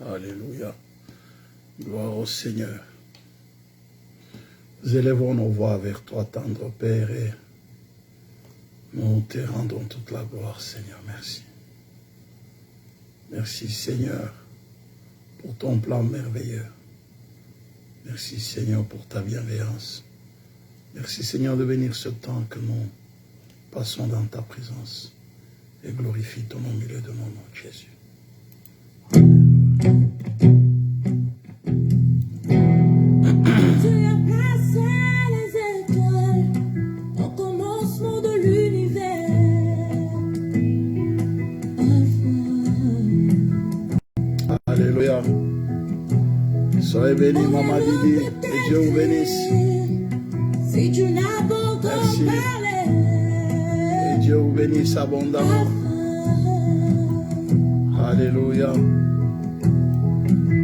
Alléluia. Gloire au Seigneur. Nous élevons nos voix vers toi, tendre Père, et nous te rendons toute la gloire, Seigneur. Merci. Merci, Seigneur, pour ton plan merveilleux. Merci, Seigneur, pour ta bienveillance. Merci, Seigneur, de bénir ce temps que nous passons dans ta présence. Et glorifie ton nom au milieu de mon nom, Jésus. Tu as placé les étoiles au commencement de l'univers. Alléluia. Soyez bénis, Maman Didi, et Dieu vous bénisse. Si tu n'as pas encore Merci. parlé, Et Dieu vous bénisse abondamment. Alléluia.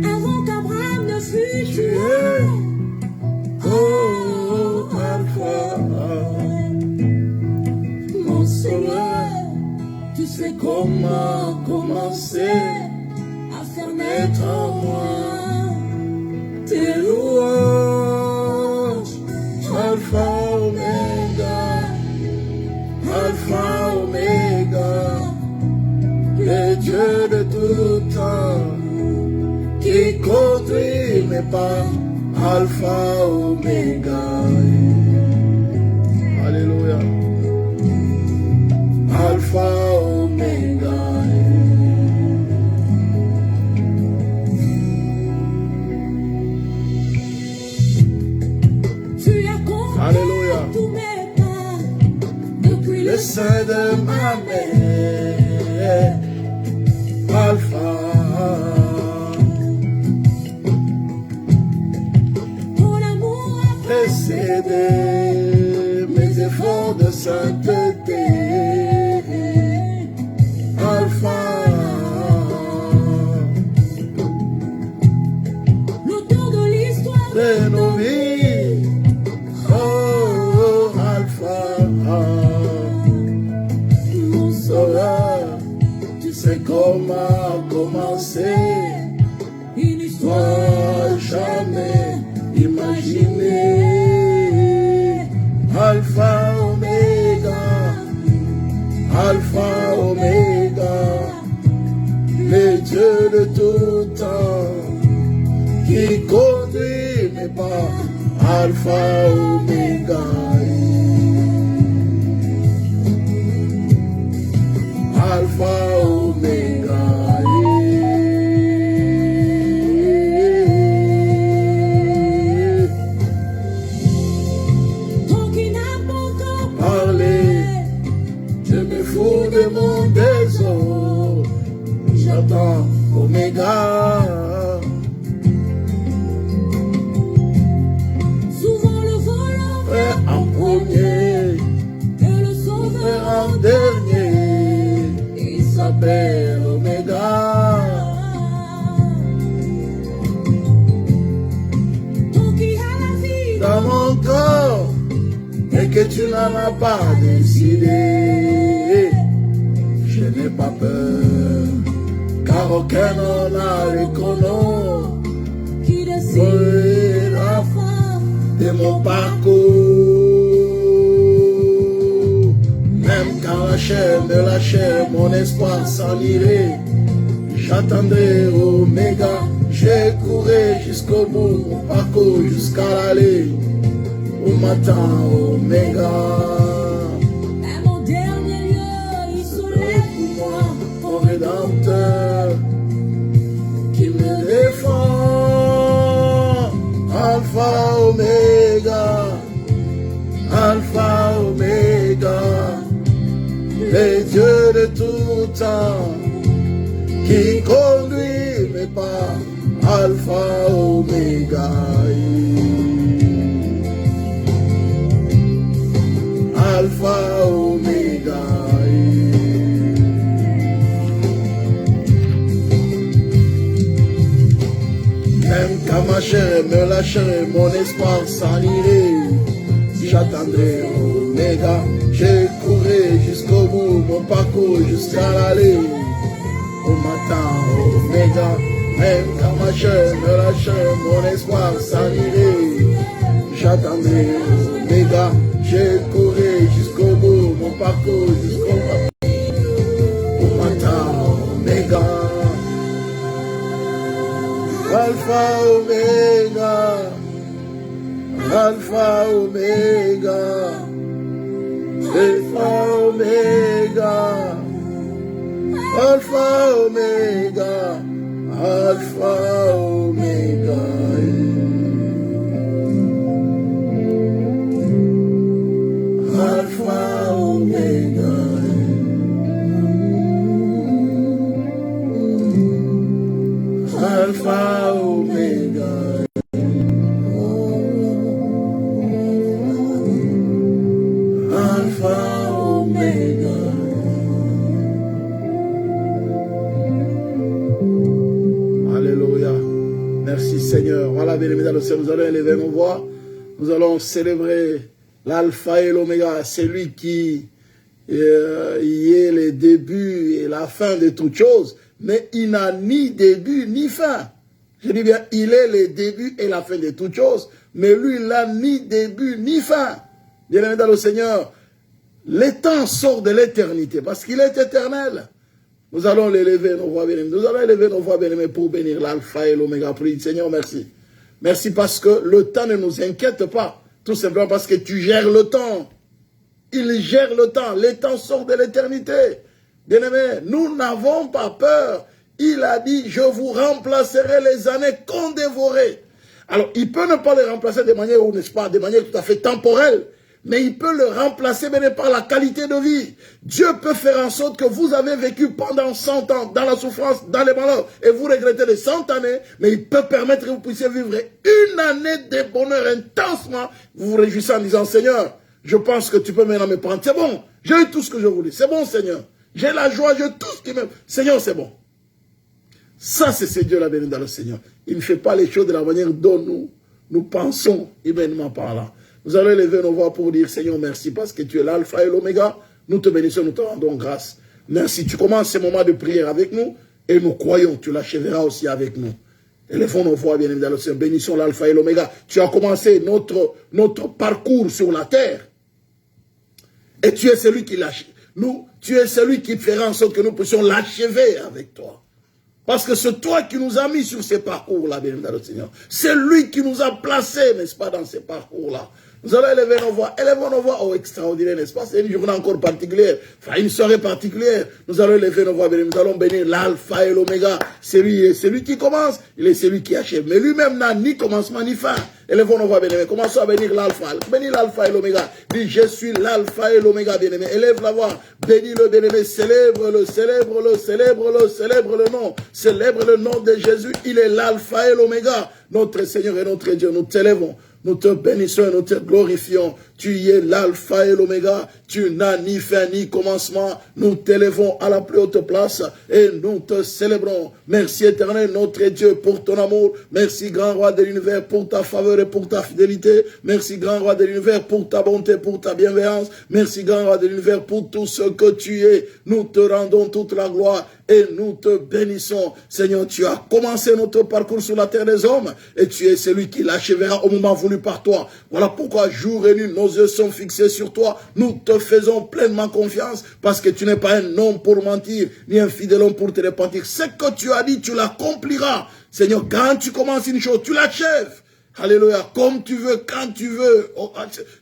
avant qu'Abraham ne fût Tu tué, es, oh, Alpha, mon Seigneur, tu sais comment commencer à faire naître en moi tes louanges, Alpha, Oméga, Alpha, Oméga, le Dieu de tout temps, qui conduit mes pas, Alpha, Oméga. Alléluia. Alpha, Oméga. Tu as compris Alléluia. tous mes pas depuis Le le sein de ma mère, Alpha. ton amour a Précédé mes efforts de sainteté, Alpha. l'auteur de l'histoire De nos vies, oh, Alpha. mon Sauveur, tu sais comment commencer, une histoire toi jamais imaginé. Alpha, Oméga, Alpha, Oméga, le Dieu de tout temps, qui conduit mes pas, Alpha, Oméga. Alpha, Oméga. tant qu'il n'a pas encore Parlez, je me fous de mon désordre, j'attends Oméga. souvent le voleur Frère en premier, et le sauveur frère en dernier, il s'appelle Oméga. tant qu'il a la vie Dans mon corps, et que tu n'en as pas décidé, je n'ai pas peur, car aucun n'en a le chrono. qui décide Oui, la fin de mon parcours. Même quand la chair me lâchait, mon espoir s'en irait. J'attendais Oméga, j'ai couru jusqu'au bout, mon parcours jusqu'à l'aller. Où m'attend Oméga. à mon dernier lieu, il se lève pour moi. Mon Rédempteur qui me défend. Alpha, Oméga, Alpha, Oméga, le Dieu de tout temps, qui conduit mes pas, Alpha, Oméga. Alpha, Oméga. Même quand ma chair me lâcherait, mon espoir s'en irait. J'attendrai Oméga, j'ai couru jusqu'au bout, mon parcours jusqu'à l'aller. Au matin, Oméga, Même quand ma chair me lâche, mon espoir s'anirait. J'attendrai Oméga, j'ai couru jusqu'au bout, mon parcours jusqu'au bout. Pour m'attendre Oméga. Alpha Oméga. Alpha Oméga. Alpha Oméga. Alpha Oméga. Alpha Oméga. Alpha Oméga. Alpha Oméga. Alpha Oméga. Alléluia. Merci Seigneur. Voilà, bien aimés dans le ciel, nous allons élever nos voix. Nous allons célébrer l'alpha et l'oméga. C'est lui qui y est le début et la fin de toutes choses. Mais il n'a ni début ni fin. Je dis bien, il est le début et la fin de toutes choses. Mais lui, il n'a ni début ni fin. Bien aimés dans le Seigneur, le temps sort de l'éternité parce qu'il est éternel. Nous allons l'élever nos voix bien-aimés. Nous allons élever nos voix bien-aimés pour bénir l'alpha et l'oméga. Prie, Seigneur, merci. Merci parce que le temps ne nous inquiète pas. Tout simplement parce que tu gères le temps. Il gère le temps. Le temps sort de l'éternité. Bien-aimés, nous n'avons pas peur. Il a dit, je vous remplacerai les années qu'on dévorait. Alors, il peut ne pas les remplacer de manière, n'est-ce pas, de manière tout à fait temporelle. Mais il peut le remplacer bien par la qualité de vie. Dieu peut faire en sorte que vous avez vécu pendant 100 ans dans la souffrance, dans les malheurs, et vous regrettez les 100 années, mais il peut permettre que vous puissiez vivre une année de bonheur intensement, vous vous réjouissez en disant, Seigneur, je pense que tu peux maintenant me prendre. C'est bon, j'ai eu tout ce que je voulais. C'est bon, Seigneur. J'ai la joie, j'ai tout ce qui me... Seigneur, c'est bon. Ça, c'est ce Dieu la béni dans le Seigneur. Il ne fait pas les choses de la manière dont nous pensons, humainement parlant. Nous allons élever nos voix pour dire, Seigneur, merci, parce que tu es l'alpha et l'oméga. Nous te bénissons, nous te rendons grâce. Merci, tu commences ce moment de prière avec nous, et nous croyons, tu l'achèveras aussi avec nous. Élevons nos voix, bien évidemment, Seigneur, bénissons l'alpha et l'oméga. Tu as commencé notre parcours sur la terre, et tu es celui qui l'achève. Tu es celui qui fera en sorte que nous puissions l'achever avec toi. Parce que c'est toi qui nous as mis sur ces parcours-là, bien évidemment, Seigneur. C'est lui qui nous a placés, n'est-ce pas, dans ces parcours-là. Nous allons élever nos voix. Élevons nos voix. Oh, extraordinaire, n'est-ce pas? C'est une journée encore particulière. Enfin, une soirée particulière. Nous allons élever nos voix. Nous allons bénir l'alpha et l'oméga. C'est lui qui commence. Il est celui qui achève. Mais lui-même n'a ni commencement ni fin. Élevons nos voix, bien-aimés. Commençons à bénir l'alpha. Bénis l'alpha et l'oméga. Dis, je suis l'alpha et l'oméga, bien-aimé. Élève la voix. Bénis-le, bien-aimé. Célèbre-le, célèbre-le, célèbre-le, célèbre le nom. Célèbre le nom de Jésus. Il est l'alpha et l'oméga. Notre Seigneur et notre Dieu. Nous t'élèvons. Nous te bénissons et nous te glorifions. Tu y es l'alpha et l'oméga. Tu n'as ni fin ni commencement. Nous t'élevons à la plus haute place et nous te célébrons. Merci éternel notre Dieu pour ton amour. Merci grand roi de l'univers pour ta faveur et pour ta fidélité. Merci grand roi de l'univers pour ta bonté, pour ta bienveillance. Merci grand roi de l'univers pour tout ce que tu es. Nous te rendons toute la gloire et nous te bénissons. Seigneur, tu as commencé notre parcours sur la terre des hommes et tu es celui qui l'achèvera au moment voulu par toi. Voilà pourquoi jour et nuit nos yeux sont fixés sur toi. Nous te faisons pleinement confiance parce que tu n'es pas un homme pour mentir, ni un fidèle homme pour te repentir. Ce que tu as dit, tu l'accompliras. Seigneur, quand tu commences une chose, tu l'achèves. Alléluia, comme tu veux, quand tu veux,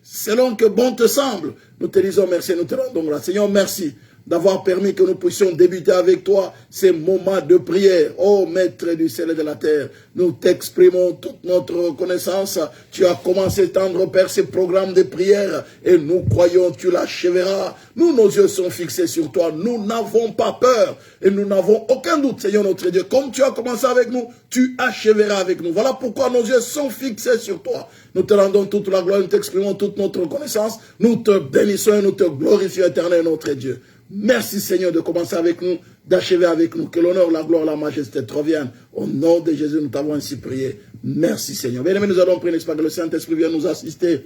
selon que bon te semble. Nous te disons merci, nous te rendons grâce. Seigneur, merci d'avoir permis que nous puissions débuter avec toi ces moments de prière. Oh Maître du ciel et de la terre, nous t'exprimons toute notre reconnaissance. Tu as commencé, tendre Père, ces programmes de prière et nous croyons tu l'achèveras. Nous, nos yeux sont fixés sur toi. Nous n'avons pas peur et nous n'avons aucun doute, Seigneur notre Dieu. Comme tu as commencé avec nous, tu achèveras avec nous. Voilà pourquoi nos yeux sont fixés sur toi. Nous te rendons toute la gloire, nous t'exprimons toute notre reconnaissance. Nous te bénissons et nous te glorifions, éternel notre Dieu. Merci Seigneur de commencer avec nous, d'achever avec nous. Que l'honneur, la gloire, la majesté te reviennent. Au nom de Jésus, nous t'avons ainsi prié. Merci Seigneur. Bien aimés, nous allons prier, n'est-ce pas, que le Saint-Esprit vienne nous assister.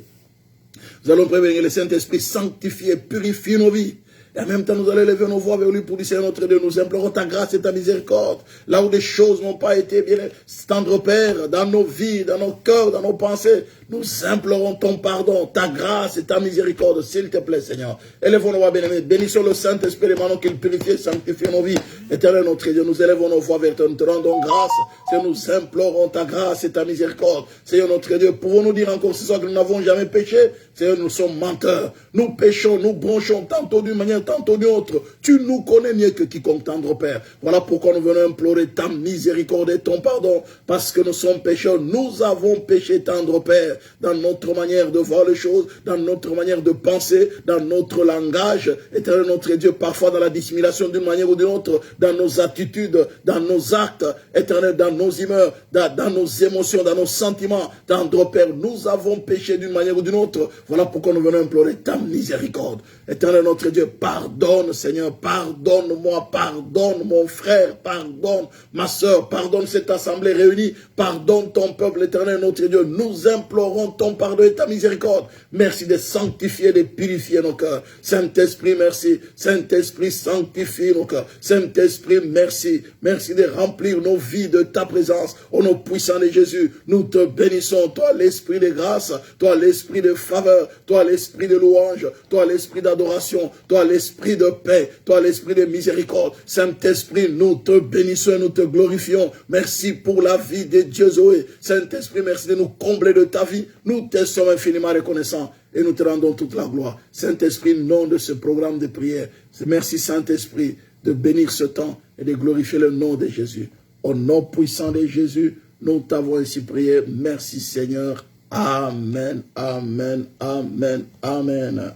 Nous allons prier que le Saint-Esprit sanctifie et purifie nos vies. Et en même temps, nous allons lever nos voix vers lui pour dire, Seigneur notre Dieu, nous implorons ta grâce et ta miséricorde. Là où des choses n'ont pas été bien, tendre Père, dans nos vies, dans nos cœurs, dans nos pensées, nous implorons ton pardon, ta grâce et ta miséricorde, s'il te plaît, Seigneur. Élevons nos voix, bien-aimés. Bénissons le Saint-Esprit, demandons qu'il purifie et sanctifie nos vies. Éternel notre Dieu, nous élevons nos voix vers toi, nous te rendons grâce. Seigneur, nous implorons ta grâce et ta miséricorde. Seigneur notre Dieu, pouvons-nous dire encore ce soir que nous n'avons jamais péché? Seigneur, nous sommes menteurs. Nous péchons, nous bronchons, tantôt d'une manière, tantôt d'une autre. Tu nous connais mieux que quiconque, tendre Père. Voilà pourquoi nous venons implorer ta miséricorde et ton pardon. Parce que nous sommes pécheurs. Nous avons péché, tendre Père, dans notre manière de voir les choses, dans notre manière de penser, dans notre langage. Éternel notre Dieu, parfois dans la dissimulation d'une manière ou d'une autre, dans nos attitudes, dans nos actes, éternel, dans nos humeurs, dans nos émotions, dans nos sentiments, tendre Père, nous avons péché d'une manière ou d'une autre. Voilà pourquoi nous venons implorer ta miséricorde. Éternel notre Dieu, pardonne Seigneur, pardonne-moi, pardonne mon frère, pardonne ma soeur, pardonne cette assemblée réunie, pardonne ton peuple, éternel notre Dieu. Nous implorons ton pardon et ta miséricorde. Merci de sanctifier, de purifier nos cœurs. Saint-Esprit, merci. Saint-Esprit, sanctifie nos cœurs. Saint-Esprit, merci. Merci de remplir nos vies de ta présence. Au nom puissant de Jésus, nous te bénissons. Toi, l'esprit de grâce, toi, l'esprit de faveur, toi, l'esprit de louange, toi, l'esprit d'adoration, toi, l'esprit de paix, toi, l'esprit de miséricorde. Saint-Esprit, nous te bénissons et nous te glorifions. Merci pour la vie de Dieu Zoé. Saint-Esprit, merci de nous combler de ta vie. Nous te sommes infiniment reconnaissants et nous te rendons toute la gloire. Saint-Esprit, nom de ce programme de prière. Merci, Saint-Esprit, de bénir ce temps et de glorifier le nom de Jésus. Au nom puissant de Jésus, nous t'avons ainsi prié. Merci, Seigneur. Amen, amen, amen, amen.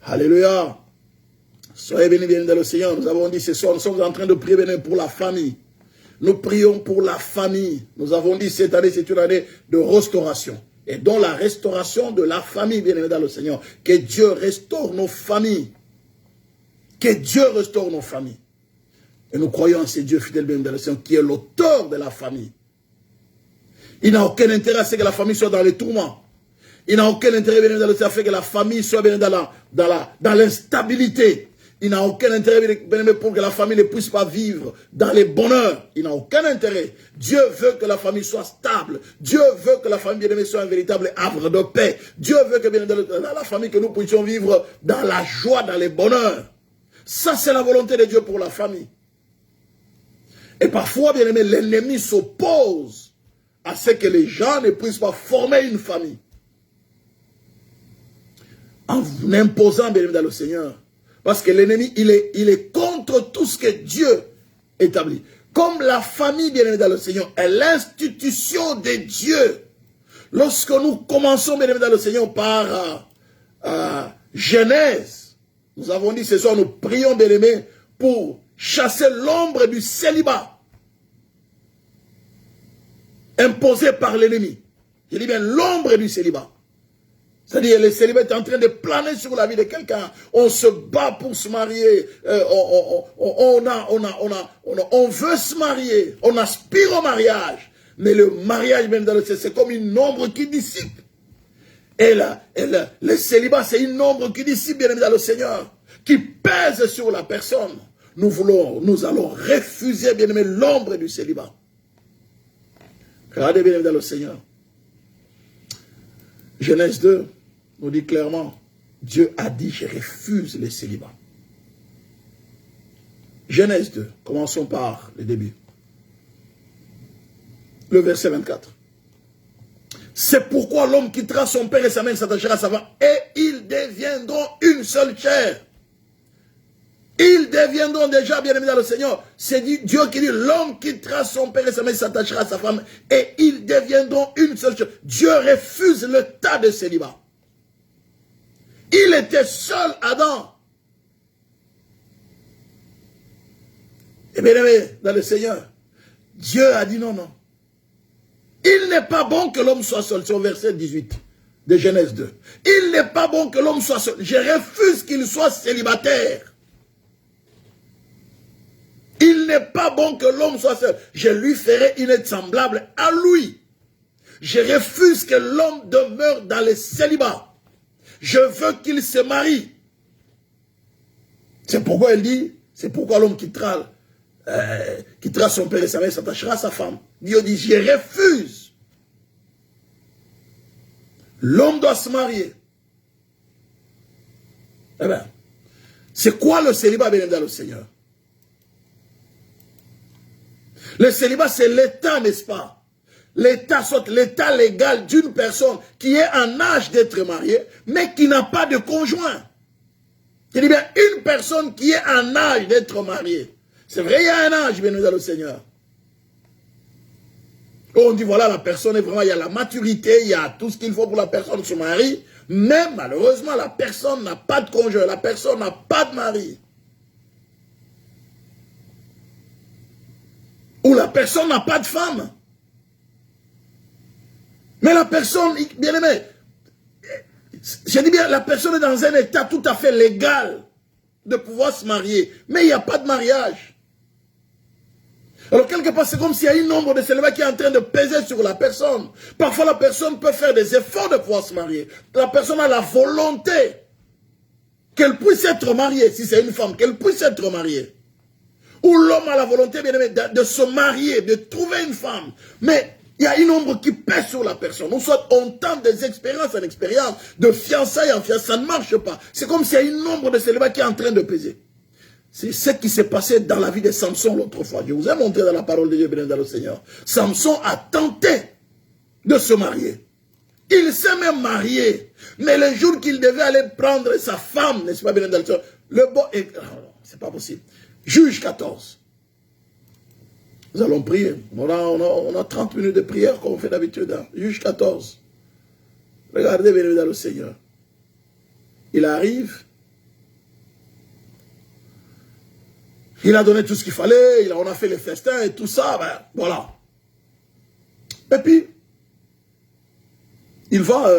Alléluia. Soyez bénis, bien dans le Seigneur. Nous avons dit ce soir, nous sommes en train de prier pour la famille. Nous prions pour la famille. Nous avons dit cette année, c'est une année de restauration. Et dans la restauration de la famille, bien aimé dans le Seigneur. Que Dieu restaure nos familles. Que Dieu restaure nos familles. Et nous croyons en ce Dieu fidèle, bien aimé dans le Seigneur, qui est l'auteur de la famille. Il n'a aucun intérêt à ce que la famille soit dans les tourments. Il n'a aucun intérêt, bien aimé dans le Seigneur, à ce que la famille soit bien dans l'instabilité. Il n'a aucun intérêt, bien aimé, pour que la famille ne puisse pas vivre dans les bonheurs. Il n'a aucun intérêt. Dieu veut que la famille soit stable. Dieu veut que la famille, bien aimé, soit un véritable havre de paix. Dieu veut que, bien aimé, dans la famille, que nous puissions vivre dans la joie, dans les bonheurs. Ça, c'est la volonté de Dieu pour la famille. Et parfois, bien aimé, l'ennemi s'oppose à ce que les gens ne puissent pas former une famille. En imposant, bien aimé, dans le Seigneur. Parce que l'ennemi, il est contre tout ce que Dieu établit. Comme la famille, bien aimé dans le Seigneur, est l'institution de Dieu. Lorsque nous commençons, bien aimé dans le Seigneur, par Genèse, nous avons dit ce soir, nous prions, bien aimé, pour chasser l'ombre du célibat imposé par l'ennemi. Je dis bien l'ombre du célibat. C'est-à-dire, le célibat est en train de planer sur la vie de quelqu'un. On se bat pour se marier. On veut se marier. On aspire au mariage. Mais le mariage, même dans le ciel, c'est comme une ombre qui dissipe. Et le célibat, c'est une ombre qui dissipe, bien aimé dans le Seigneur, qui pèse sur la personne. Nous allons refuser, bien aimé, l'ombre du célibat. Regardez, bien aimé dans le Seigneur. Genèse 2 nous dit clairement, Dieu a dit, je refuse le célibat. Genèse 2, commençons par le début. Le verset 24. C'est pourquoi l'homme quittera son père et sa mère, s'attachera à sa femme, et ils deviendront une seule chair. Ils deviendront déjà, bien aimés dans le Seigneur. C'est Dieu qui dit, l'homme quittera son père et sa mère, s'attachera à sa femme, et ils deviendront une seule chair. Dieu refuse le tas de célibat. Il était seul, Adam. Et bien aimé dans le Seigneur, Dieu a dit non, non. Il n'est pas bon que l'homme soit seul. C'est au verset 18 de Genèse 2. Il n'est pas bon que l'homme soit seul. Je refuse qu'il soit célibataire. Il n'est pas bon que l'homme soit seul. Je lui ferai une aide semblable à lui. Je refuse que l'homme demeure dans le célibat. Je veux qu'il se marie. C'est pourquoi elle dit, c'est pourquoi l'homme quittera son père et sa mère, s'attachera à sa femme. Dieu dit, je refuse. L'homme doit se marier. Eh bien, c'est quoi le célibat, bien dans le Seigneur? Le célibat, c'est l'état, n'est-ce pas? L'état légal d'une personne qui est en âge d'être mariée, mais qui n'a pas de conjoint. Je dis bien, une personne qui est en âge d'être mariée. C'est vrai, il y a un âge, bien dans le Seigneur. On dit, voilà, la personne est vraiment, il y a la maturité, il y a tout ce qu'il faut pour la personne se marier, mais malheureusement, la personne n'a pas de conjoint, la personne n'a pas de mari. Ou la personne n'a pas de femme. Mais la personne, bien aimé, je dis bien, la personne est dans un état tout à fait légal de pouvoir se marier, mais il n'y a pas de mariage. Alors quelque part, c'est comme s'il y a un nombre de célibataires qui est en train de peser sur la personne. Parfois, la personne peut faire des efforts de pouvoir se marier. La personne a la volonté qu'elle puisse être mariée, si c'est une femme, qu'elle puisse être mariée. Ou l'homme a la volonté, bien aimé, de se marier, de trouver une femme. Mais il y a un nombre qui pèse sur la personne. Ou soit on tente des expériences en expérience, de fiançailles en fiançailles, ça ne marche pas. C'est comme s'il y a un nombre de célibataires qui est en train de peser. C'est ce qui s'est passé dans la vie de Samson l'autre fois. Je vous ai montré dans la parole de Dieu, béni dans le Seigneur. Samson a tenté de se marier. Il s'est même marié. Mais le jour qu'il devait aller prendre sa femme, n'est-ce pas, béni dans le Seigneur, le bon... C'est pas possible. Juge 14. Nous allons prier. On a 30 minutes de prière comme on fait d'habitude. Hein. Juge 14. Regardez, béni dans le Seigneur. Il arrive. Il a donné tout ce qu'il fallait, on a fait les festins et tout ça, ben voilà. Et puis, il va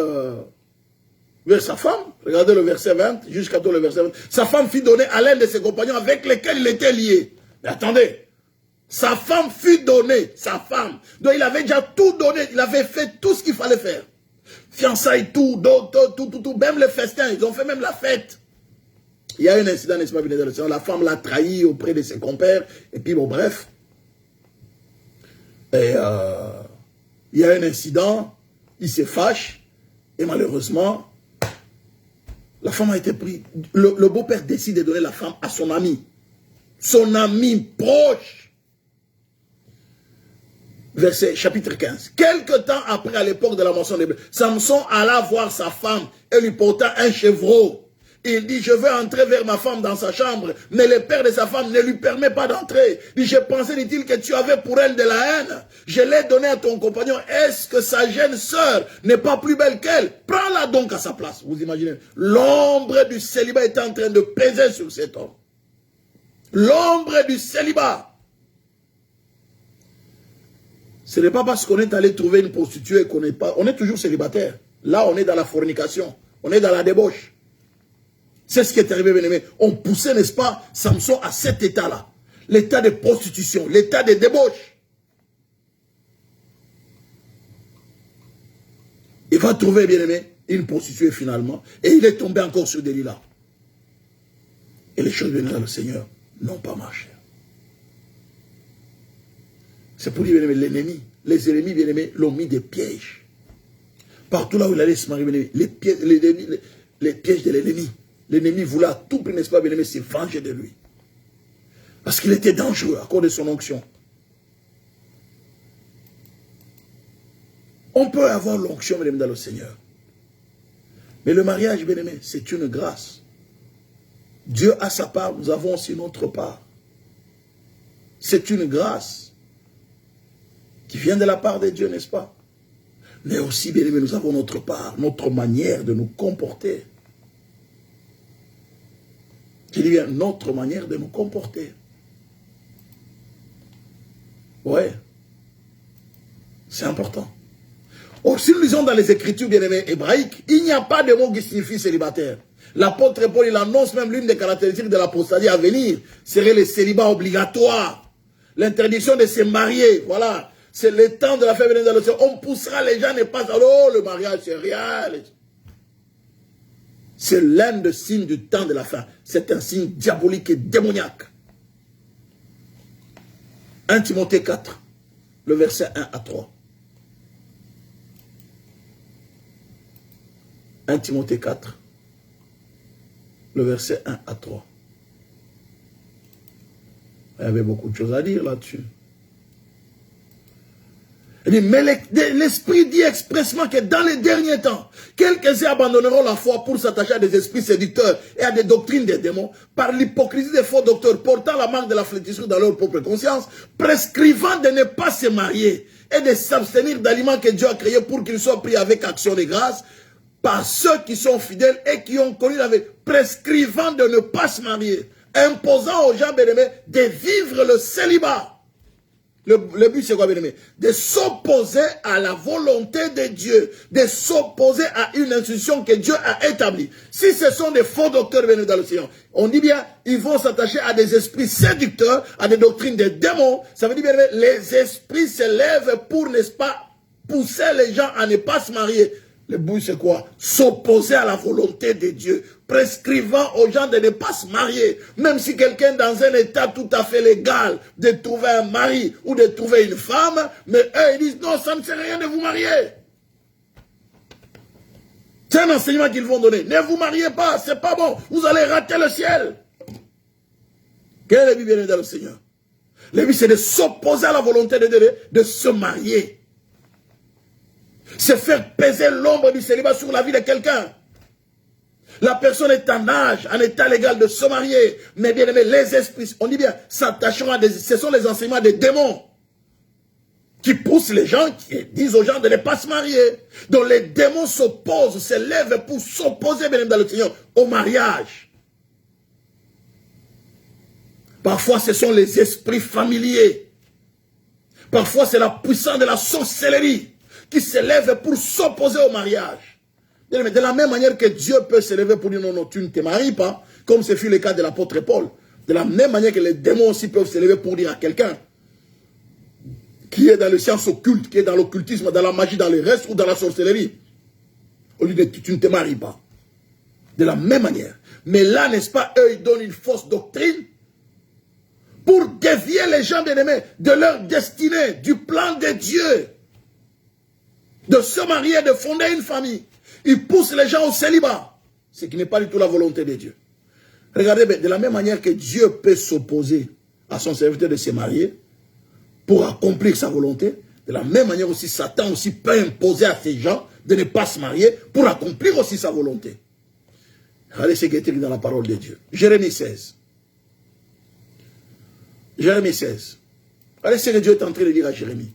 vers sa femme, regardez le verset 20, jusqu'à tout le verset 20. Sa femme fut donnée à l'un de ses compagnons avec lesquels il était lié. Mais attendez, sa femme fut donnée, sa femme. Donc il avait déjà tout donné, il avait fait tout ce qu'il fallait faire. Fiançailles, tout, même les festins, ils ont fait même la fête. Il y a un incident, n'est-ce pas, la femme l'a trahi auprès de ses compères, et puis bon, bref. Et il y a un incident, il se fâche, et malheureusement, la femme a été prise. Le beau-père décide de donner la femme à son ami proche. Verset, chapitre 15. Quelque temps après, à l'époque de la moisson des blés, Samson alla voir sa femme et lui porta un chevreau. Il dit, je veux entrer vers ma femme dans sa chambre, mais le père de sa femme ne lui permet pas d'entrer. Il dit, je pensais, dit-il, que tu avais pour elle de la haine. Je l'ai donné à ton compagnon. Est-ce que sa jeune sœur n'est pas plus belle qu'elle? Prends-la donc à sa place. Vous imaginez? L'ombre du célibat est en train de peser sur cet homme. L'ombre du célibat. Ce n'est pas parce qu'on est allé trouver une prostituée qu'on n'est pas... On est toujours célibataire. Là, on est dans la fornication. On est dans la débauche. C'est ce qui est arrivé, bien aimé. On poussait, n'est-ce pas, Samson à cet état-là. L'état de prostitution, l'état de débauche. Il va trouver, bien aimé, une prostituée finalement. Et il est tombé encore sur Delilah. Et les choses, bien aimé, dans le Seigneur, n'ont pas marché. C'est pour dire, bien aimé, l'ennemi, les ennemis, bien aimé, l'ont mis des pièges. Partout là où il allait se marier, bien aimé, les pièges de l'ennemi. L'ennemi voulait à tout prix, n'est-ce pas, bien aimé, se venger de lui. Parce qu'il était dangereux à cause de son onction. On peut avoir l'onction, bien aimé, dans le Seigneur. Mais le mariage, bien aimé, c'est une grâce. Dieu a sa part, nous avons aussi notre part. C'est une grâce qui vient de la part de Dieu, n'est-ce pas? Mais aussi, bien aimé, nous avons notre part, notre manière de nous comporter. Je dis bien, notre manière de nous comporter. Ouais. C'est important. Or, si nous lisons dans les Écritures, bien-aimées, hébraïques, il n'y a pas de mot qui signifie célibataire. L'apôtre Paul, il annonce même l'une des caractéristiques de l'apostasie à venir, serait le célibat obligatoire. L'interdiction de se marier, voilà. C'est le temps de la fête dans le ciel. On poussera les gens, ne pas, oh, le mariage, c'est rien. C'est l'un des signes du temps de la fin. C'est un signe diabolique et démoniaque. 1 Timothée 4, le verset 1 à 3. 1 Timothée 4, le verset 1 à 3. Il y avait beaucoup de choses à dire là-dessus. Mais l'Esprit dit expressement que dans les derniers temps, quelques-uns abandonneront la foi pour s'attacher à des esprits séducteurs et à des doctrines des démons, par l'hypocrisie des faux docteurs portant la marque de la flétrissure dans leur propre conscience, prescrivant de ne pas se marier et de s'abstenir d'aliments que Dieu a créés pour qu'ils soient pris avec action de grâce, par ceux qui sont fidèles et qui ont connu la vie, prescrivant de ne pas se marier, imposant aux gens bien-aimés de vivre le célibat. Le but c'est quoi, bien-aimé? De s'opposer à la volonté de Dieu, de s'opposer à une institution que Dieu a établie. Si ce sont des faux docteurs venus dans le Seigneur, on dit bien, ils vont s'attacher à des esprits séducteurs, à des doctrines des démons. Ça veut dire, bien-aimé, les esprits se lèvent pour, n'est-ce pas, pousser les gens à ne pas se marier. Le but c'est quoi? S'opposer à la volonté de Dieu, prescrivant aux gens de ne pas se marier. Même si quelqu'un dans un état tout à fait légal de trouver un mari ou de trouver une femme, mais eux ils disent non, ça ne sert à rien de vous marier. C'est un enseignement qu'ils vont donner. Ne vous mariez pas, c'est pas bon, vous allez rater le ciel. Quel est le but, bien dans le Seigneur? Le but c'est de s'opposer à la volonté de Dieu, de se marier. C'est faire peser l'ombre du célibat sur la vie de quelqu'un. La personne est en âge, en état légal de se marier, mais bien aimé, les esprits, on dit bien, s'attachant à des, ce sont les enseignements des démons qui poussent les gens, qui disent aux gens de ne pas se marier. Donc les démons s'opposent, se lèvent pour s'opposer, bien aimé, dans le Seigneur, au mariage. Parfois, ce sont les esprits familiers. Parfois, c'est la puissance de la sorcellerie qui se lève pour s'opposer au mariage. De la même manière que Dieu peut se lever pour dire non, non, tu ne te maries pas, comme ce fut le cas de l'apôtre Paul. De la même manière que les démons aussi peuvent se lever pour dire à quelqu'un qui est dans les sciences occultes, qui est dans l'occultisme, dans la magie, dans les restes ou dans la sorcellerie. Au lieu de tu ne te maries pas. De la même manière. Mais là, n'est-ce pas, eux, ils donnent une fausse doctrine pour dévier les gens bien-aimés de leur destinée, du plan de Dieu. De se marier, de fonder une famille. Il pousse les gens au célibat. Ce qui n'est pas du tout la volonté de Dieu. Regardez, de la même manière que Dieu peut s'opposer à son serviteur de se marier pour accomplir sa volonté, de la même manière aussi Satan aussi peut imposer à ces gens de ne pas se marier pour accomplir aussi sa volonté. Regardez ce qui est écrit dans la parole de Dieu. Jérémie 16. Jérémie 16. Regardez ce que Dieu est en train de dire à Jérémie.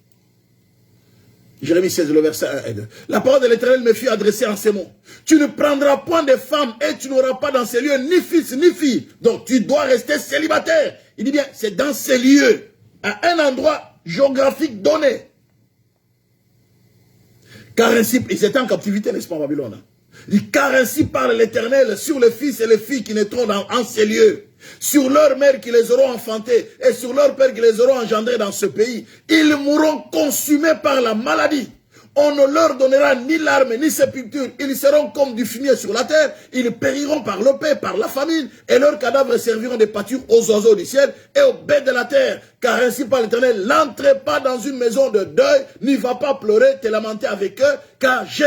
Jérémie 16, le verset 1 et 2. La parole de l'Éternel me fut adressée en ces mots. Tu ne prendras point de femme et tu n'auras pas dans ces lieux ni fils ni fille. Donc tu dois rester célibataire. Il dit bien, c'est dans ces lieux, à un endroit géographique donné. Car ainsi, ils étaient en captivité, n'est-ce pas, Babylone? Il dit, car ainsi parle l'Éternel sur les fils et les filles qui naîtront en ces lieux, sur leurs mères qui les auront enfantés et sur leurs pères qui les auront engendrés dans ce pays. Ils mourront consumés par la maladie. On ne leur donnera ni larmes ni sépulture. Ils seront comme du fumier sur la terre. Ils périront par le paix, par la famine. Et leurs cadavres serviront de pâture aux oiseaux du ciel et aux bêtes de la terre. Car ainsi parle l'Éternel, n'entrez pas dans une maison de deuil, n'y va pas pleurer, te lamenter avec eux, car j'ai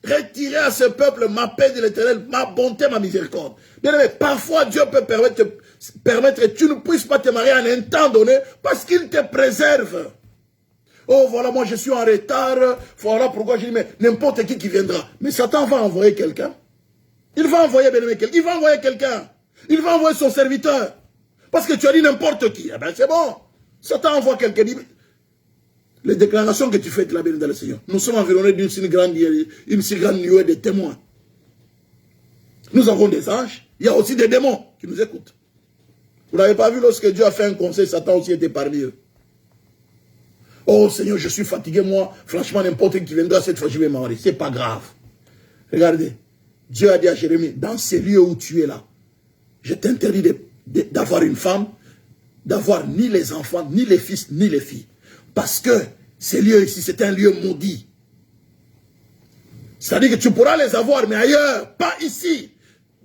retiré à ce peuple ma paix de l'Éternel, ma bonté, ma miséricorde. Bien aimé, parfois Dieu peut permettre que tu ne puisses pas te marier en un temps donné parce qu'il te préserve. Oh voilà, moi je suis en retard, voilà pourquoi je dis, mais n'importe qui viendra. Mais Satan va envoyer quelqu'un. Il va envoyer, bien aimé, il va envoyer quelqu'un. Il va envoyer son serviteur. Parce que tu as dit n'importe qui. Eh bien c'est bon. Satan envoie quelqu'un. Les déclarations que tu fais là, bien dans le Seigneur. Nous sommes environnés d'une si grande nuée de témoins. Nous avons des anges. Il y a aussi des démons qui nous écoutent. Vous n'avez pas vu lorsque Dieu a fait un conseil, Satan aussi était parmi eux. Oh Seigneur, je suis fatigué, moi. Franchement, n'importe qui viendra cette fois, je vais m'en aller. C'est pas grave. Regardez. Dieu a dit à Jérémie, dans ces lieux où tu es là, je t'interdis d'avoir une femme, d'avoir ni les enfants, ni les fils, ni les filles. Parce que ces lieux ici, c'est un lieu maudit. C'est-à-dire que tu pourras les avoir, mais ailleurs, pas ici.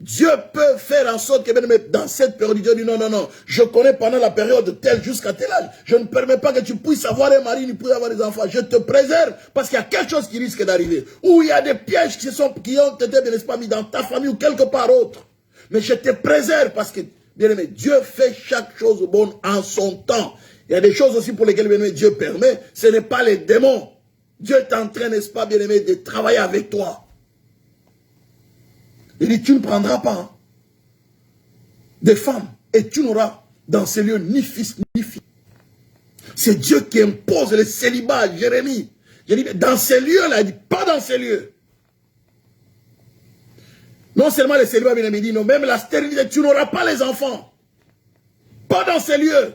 Dieu peut faire en sorte que, bien aimé, dans cette période, Dieu dit non, non, non, je connais pendant la période telle jusqu'à tel âge, je ne permets pas que tu puisses avoir un mari, ni puisses avoir des enfants, je te préserve, parce qu'il y a quelque chose qui risque d'arriver, ou il y a des pièges qui ont été, n'est-ce pas, mis dans ta famille ou quelque part autre, mais je te préserve, parce que, bien aimé, Dieu fait chaque chose bonne en son temps. Il y a des choses aussi pour lesquelles, bien aimé, Dieu permet, ce n'est pas les démons. Dieu est en train, n'est-ce pas, bien aimé, de travailler avec toi. Il dit, tu ne prendras pas des femmes et tu n'auras dans ces lieux ni fils ni fille. C'est Dieu qui impose le célibat à Jérémie. Il dit, dans ces lieux-là, il dit, pas dans ces lieux. Non seulement le célibat, bien aimé, il dit, non, même la stérilité, tu n'auras pas les enfants. Pas dans ces lieux.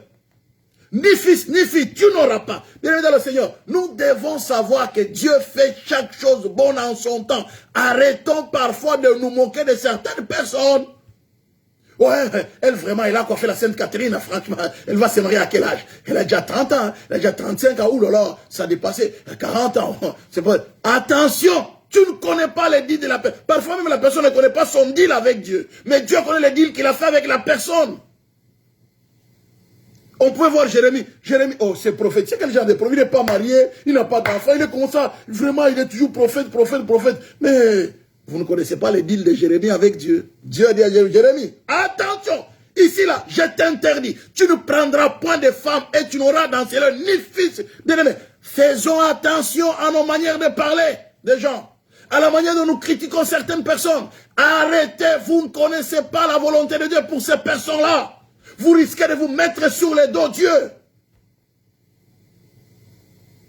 Ni fils, ni fille, tu n'auras pas. Bien-aimé dans le Seigneur, nous devons savoir que Dieu fait chaque chose bonne en son temps. Arrêtons parfois de nous moquer de certaines personnes. Ouais, elle vraiment, elle a coiffé la Sainte Catherine, franchement, elle va se marier à quel âge? Elle a déjà 30 ans, elle a déjà 35 ans, oulala, ça a dépassé 40 ans. C'est pas... Attention, tu ne connais pas les deals de la personne. Parfois même la personne ne connaît pas son deal avec Dieu. Mais Dieu connaît les deals qu'il a fait avec la personne. On peut voir Jérémie. Jérémie, oh, c'est prophète. C'est quel genre de prophète? Il n'est pas marié, il n'a pas d'enfant, il est comme ça. Vraiment, il est toujours prophète, prophète, prophète. Mais vous ne connaissez pas les deals de Jérémie avec Dieu. Dieu a dit à Jérémie, attention, ici là, je t'interdis. Tu ne prendras point de femmes et tu n'auras dans ces lieux ni fils. Bien-aimé, faisons attention à nos manières de parler des gens. À la manière dont nous critiquons certaines personnes. Arrêtez, vous ne connaissez pas la volonté de Dieu pour ces personnes-là. Vous risquez de vous mettre sur les dos Dieu.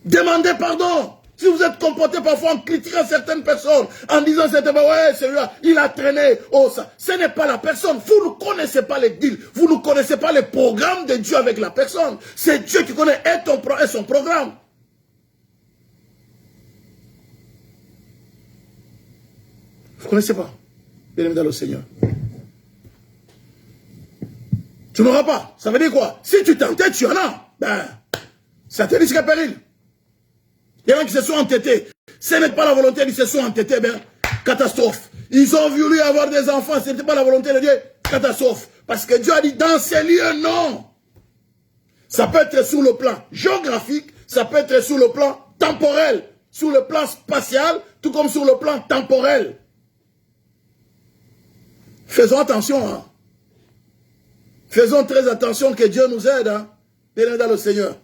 Demandez pardon. Si vous êtes comporté parfois en critiquant certaines personnes, en disant ouais, celui-là, il a traîné, oh ça. Ce n'est pas la personne. Vous ne connaissez pas les deals. Vous ne connaissez pas les programmes de Dieu avec la personne. C'est Dieu qui connaît et son programme. Vous ne connaissez pas. Bien-aimé dans le Seigneur. Tu n'auras pas. Ça veut dire quoi? Si tu t'entêtes, tu en as. Ben, ça te risque à péril. Il y en a qui se sont entêtés. Ce n'est pas la volonté, ils se sont entêtés, ben, catastrophe. Ils ont voulu avoir des enfants, ce n'était pas la volonté de Dieu, catastrophe. Parce que Dieu a dit, dans ces lieux, non. Ça peut être sur le plan géographique, ça peut être sur le plan temporel, sur le plan spatial, tout comme sur le plan temporel. Faisons attention, hein. Faisons très attention que Dieu nous aide, hein, bien dans le Seigneur.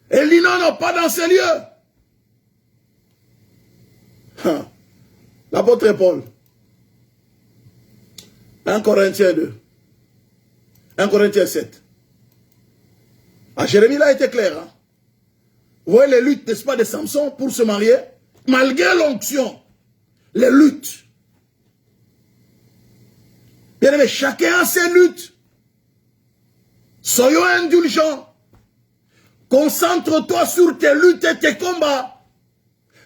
Et il dit non, non, pas dans ces lieux. L'apôtre Paul, 1 Corinthiens 2, 1 Corinthiens 7. Ah, Jérémie là a été clair. Hein? Vous voyez les luttes, n'est-ce pas, de Samson pour se marier, malgré l'onction, les luttes. Bien aimé, chacun a ses luttes. Soyons indulgents. Concentre-toi sur tes luttes et tes combats.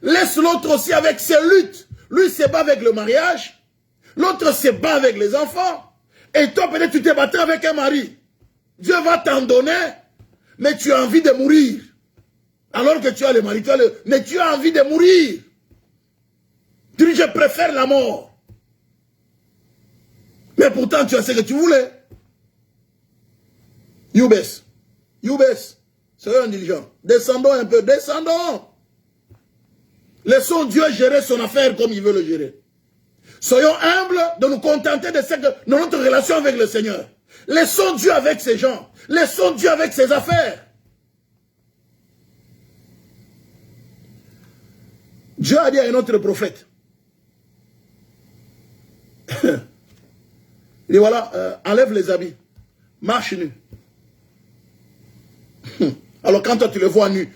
Laisse l'autre aussi avec ses luttes. Lui se bat avec le mariage. L'autre se bat avec les enfants. Et toi, peut-être, tu te battrais avec un mari. Dieu va t'en donner, mais tu as envie de mourir. Alors que tu as le mari, mais tu as envie de mourir. Tu dis, je préfère la mort. Mais pourtant, tu as ce que tu voulais. Youbès, soyons indulgents. Descendons un peu, descendons. Laissons Dieu gérer son affaire comme il veut le gérer. Soyons humbles de nous contenter de notre relation avec le Seigneur. Laissons Dieu avec ses gens. Laissons Dieu avec ses affaires. Dieu a dit à un autre prophète. Il dit voilà, enlève les habits. Marche nu. Alors quand toi tu le vois nu,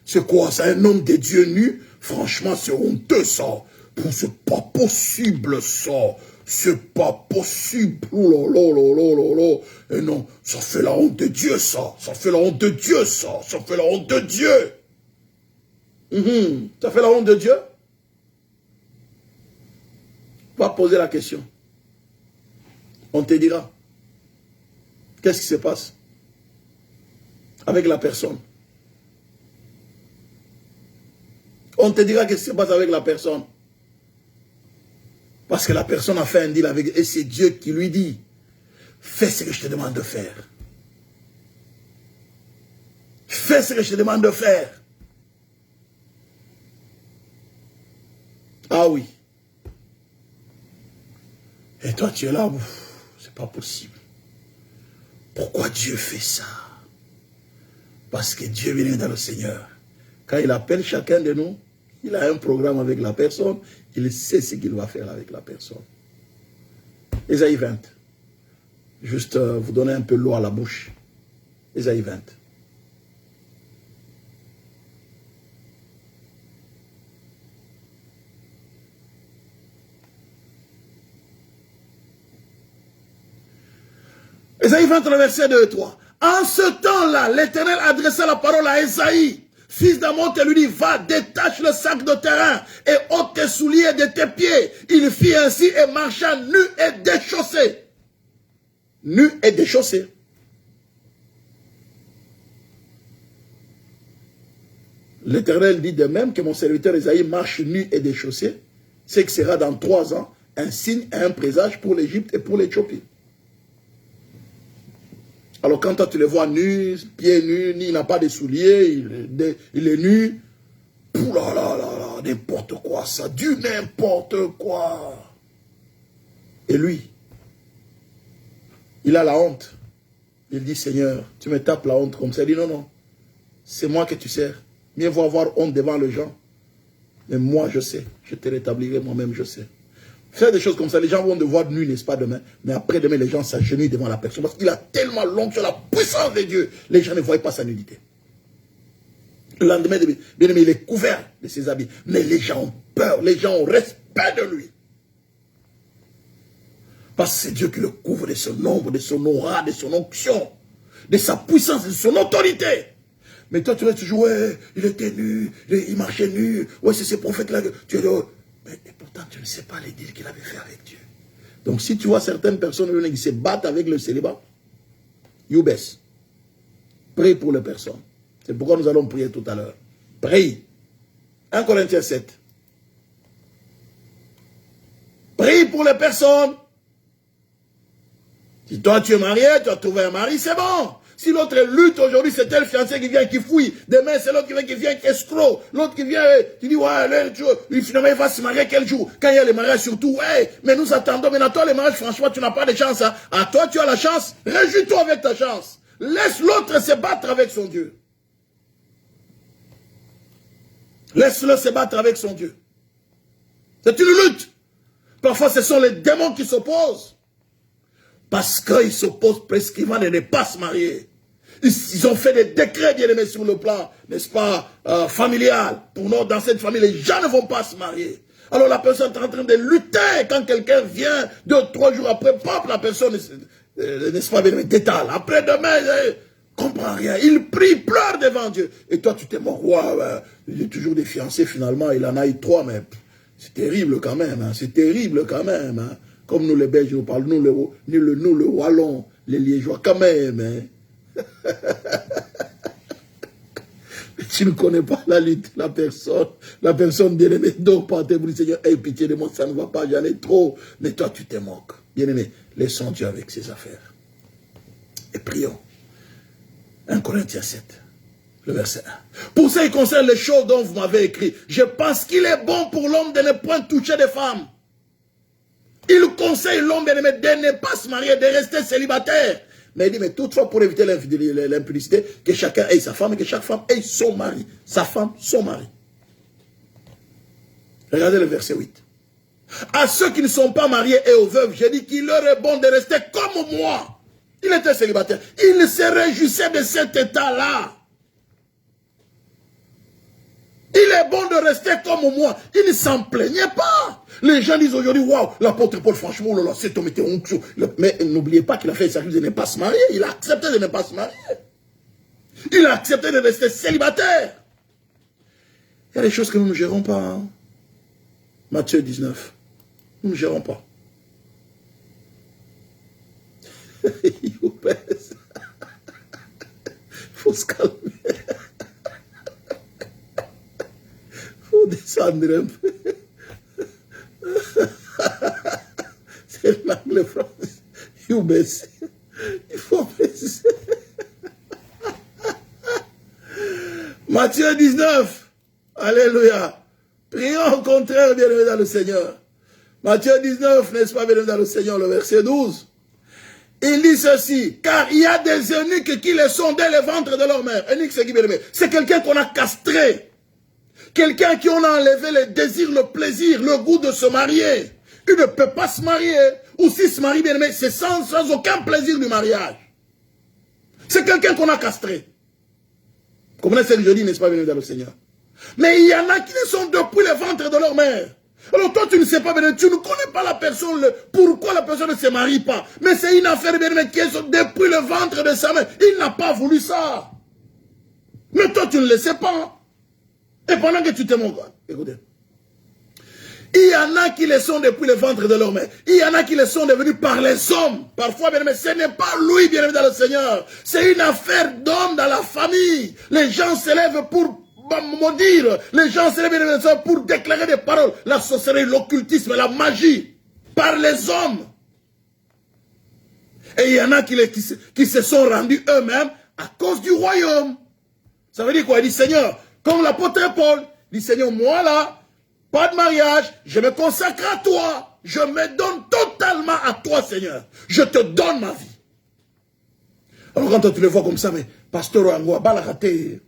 c'est quoi ça, un homme de Dieu nu? Franchement c'est honteux ça. C'est pas possible ça. C'est pas possible. Oh là là là là là. Et non, ça fait la honte de Dieu ça. Ça fait la honte de Dieu ça. Ça fait la honte de Dieu. Ça fait la honte de Dieu? Va poser la question. On te dira. Qu'est-ce qui se passe avec la personne? On te dira qu'est-ce qui se passe avec la personne. Parce que la personne a fait un deal avec... Et c'est Dieu qui lui dit, fais ce que je te demande de faire. Fais ce que je te demande de faire. Ah oui. Et toi, tu es là, c'est pas possible. Pourquoi Dieu fait ça? Parce que Dieu vient dans le Seigneur. Quand il appelle chacun de nous, il a un programme avec la personne, il sait ce qu'il va faire avec la personne. Ésaïe 20. Juste vous donner un peu l'eau à la bouche. Ésaïe 20. Ésaïe 20, le verset 2 et 3. En ce temps-là, l'Éternel adressa la parole à Ésaïe, fils d'Amon, et lui dit, va, détache le sac de terrain et ôte tes souliers de tes pieds. Il fit ainsi et marcha nu et déchaussé. Nu et déchaussé. L'Éternel dit de même que mon serviteur Ésaïe marche nu et déchaussé, c'est que sera dans 3 ans un signe et un présage pour l'Égypte et pour l'Éthiopie. Alors quand toi tu le vois nu, pieds nus, il n'a pas de souliers, il est nu, pouh là là là là, n'importe quoi ça, du n'importe quoi. Et lui, il a la honte. Il dit, Seigneur, tu me tapes la honte comme ça. Il dit, non, non, c'est moi que tu sers. Mieux vaut avoir honte devant les gens. Mais moi, je sais, je te rétablirai moi-même, je sais. Faire des choses comme ça, les gens vont devoir nu, n'est-ce pas, demain. Mais après-demain, les gens s'agenouillent devant la personne. Parce qu'il a tellement l'onction, la puissance de Dieu. Les gens ne voient pas sa nudité. Le lendemain, bien aimé, il est couvert de ses habits. Mais les gens ont peur, les gens ont respect de lui. Parce que c'est Dieu qui le couvre de son ombre, de son aura, de son onction, de sa puissance, de son autorité. Mais toi, tu restes toujours, ouais, il était nu, il marchait nu, ouais, c'est ces prophètes-là. Tu es là. Mais et pourtant, tu ne sais pas les deals qu'il avait fait avec Dieu. Donc, si tu vois certaines personnes qui se battent avec le célibat, you baisse. Prie pour les personnes. C'est pourquoi nous allons prier tout à l'heure. Prie. 1 Corinthiens 7. Prie pour les personnes. Si toi, tu es marié, tu as trouvé un mari, c'est bon. Si l'autre lutte aujourd'hui, c'est tel fiancé qui vient, qui fouille. Demain, c'est l'autre qui vient, qui escroc. L'autre qui vient, qui dit, ouais, finalement, il va se marier quel jour? Quand il y a les mariages, surtout, ouais, mais nous attendons. Mais à toi, les mariages, franchement, tu n'as pas de chance. Hein. À toi, tu as la chance. Réjouis-toi avec ta chance. Laisse l'autre se battre avec son Dieu. Laisse-le se battre avec son Dieu. C'est une lutte. Parfois, ce sont les démons qui s'opposent. Parce qu'ils s'opposent prescrivant de ne pas se marier. Ils ont fait des décrets, bien aimés, sur le plan, n'est-ce pas, familial. Pour nous, dans cette famille, les gens ne vont pas se marier. Alors la personne est en train de lutter. Quand quelqu'un vient, 2 ou 3 jours après, pop, la personne, n'est-ce pas, bien aimé, détale. Après demain, comprend rien. Il prie, pleure devant Dieu. Et toi, tu t'es mort. Ouais, il y a toujours des fiancés, finalement. Il en a eu 3, mais c'est terrible quand même. Hein, c'est terrible quand même. Hein. Comme nous les Belges, nous parlons, nous le Wallon, les Liégeois, quand même. Hein. Mais tu ne connais pas la lutte, la personne bien-aimée, donc par tes bruits, Seigneur, aie pitié de moi, ça ne va pas, j'en ai trop. Mais toi, tu te moques. Bien-aimé, laissons Dieu avec ses affaires. Et prions. 1 Corinthiens 7, le verset 1. Pour ce qui concerne les choses dont vous m'avez écrit, je pense qu'il est bon pour l'homme de ne point toucher des femmes. Il conseille l'homme de ne pas se marier, de rester célibataire. Mais il dit, mais toutefois, pour éviter l'impudicité, que chacun ait sa femme et que chaque femme ait son mari. Sa femme, son mari. Regardez le verset 8. À ceux qui ne sont pas mariés et aux veuves, j'ai dit qu'il leur est bon de rester comme moi. Il était célibataire. Il se réjouissait de cet état-là. Il est bon de rester comme moi. Il ne s'en plaignait pas. Les gens disent aujourd'hui, waouh, l'apôtre Paul, franchement, là, cet homme était onctueux. Mais n'oubliez pas qu'il a fait le sacrifice de ne pas se marier. Il a accepté de ne pas se marier. Il a accepté de rester célibataire. Il y a des choses que nous ne gérons pas. Hein. Matthieu 19. Nous ne gérons pas. Il faut se calmer. Il faut descendre un peu. les frères, il faut baisser. Matthieu 19. Alléluia. Prions au contraire, bien-aimés dans le Seigneur. Matthieu 19, n'est-ce pas, bien-aimés dans le Seigneur, le verset 12. Il dit ceci, car il y a des eunuques qui les sondaient les ventres de leur mère. Eunuque, c'est qui, bien-aimé? C'est quelqu'un qu'on a castré. Quelqu'un qui on a enlevé le désir, le plaisir, le goût de se marier. Il ne peut pas se marier. Ou s'il se marie, bien-aimé, c'est sans aucun plaisir du mariage. C'est quelqu'un qu'on a castré. Comprenez ce que je dis, n'est-ce pas, bien-aimé dans le Seigneur? Mais il y en a qui ne sont depuis le ventre de leur mère. Alors toi, tu ne sais pas, bien, tu ne connais pas la personne, pourquoi la personne ne se marie pas. Mais c'est une affaire, bien, qui est depuis le ventre de sa mère. Il n'a pas voulu ça. Mais toi, tu ne le sais pas. Et pendant que tu te montres, écoutez. Il y en a qui le sont depuis le ventre de leur mère. Il y en a qui le sont devenus par les hommes. Parfois, bien aimé, ce n'est pas lui, bien aimé, dans le Seigneur. C'est une affaire d'homme dans la famille. Les gens se lèvent pour maudire. Les gens se lèvent pour déclarer des paroles. La sorcellerie, l'occultisme, la magie. Par les hommes. Et il y en a qui se sont rendus eux-mêmes à cause du royaume. Ça veut dire quoi? Il dit, Seigneur, comme l'apôtre Paul, il dit, Seigneur, moi là, pas de mariage, je me consacre à toi. Je me donne totalement à toi, Seigneur. Je te donne ma vie. Alors quand tu le vois comme ça, mais pasteur Ouangwa, balaraté,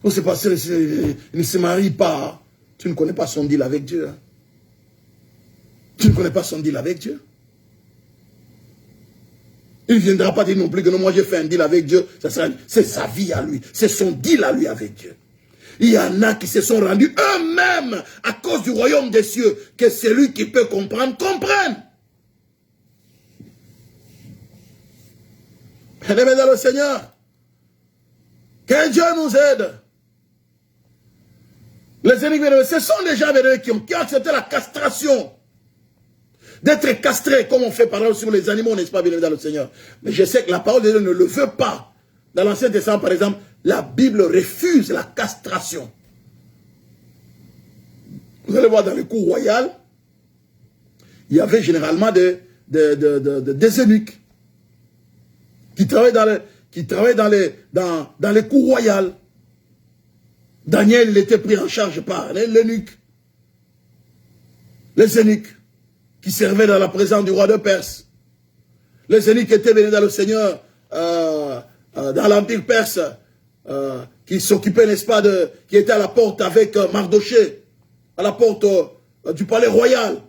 on sait pas, il ne se marie pas. Tu ne connais pas son deal avec Dieu. Hein? Tu ne connais pas son deal avec Dieu. Il ne viendra pas dire non plus que non, moi j'ai fait un deal avec Dieu. C'est sa vie à lui. C'est son deal à lui avec Dieu. Il y en a qui se sont rendus eux-mêmes à cause du royaume des cieux. Que celui qui peut comprendre, comprenne. Bien-aimés dans le Seigneur, que Dieu nous aide. Les ennemis, ce sont les gens qui ont accepté la castration. D'être castrés, comme on fait par exemple sur les animaux, n'est-ce pas, bien-aimés dans le Seigneur. Mais je sais que la parole de Dieu ne le veut pas. Dans l'Ancien Testament, par exemple, la Bible refuse la castration. Vous allez voir dans le cours royal, il y avait généralement des eunuques qui travaillaient dans les cours royales. Daniel, il était pris en charge par l'eunuque. Les eunuques qui servaient dans la présence du roi de Perse. Les eunuques étaient venus dans le Seigneur, dans l'Empire perse, qui s'occupait, n'est-ce pas, qui était à la porte avec Mardoché, à la porte du palais royal.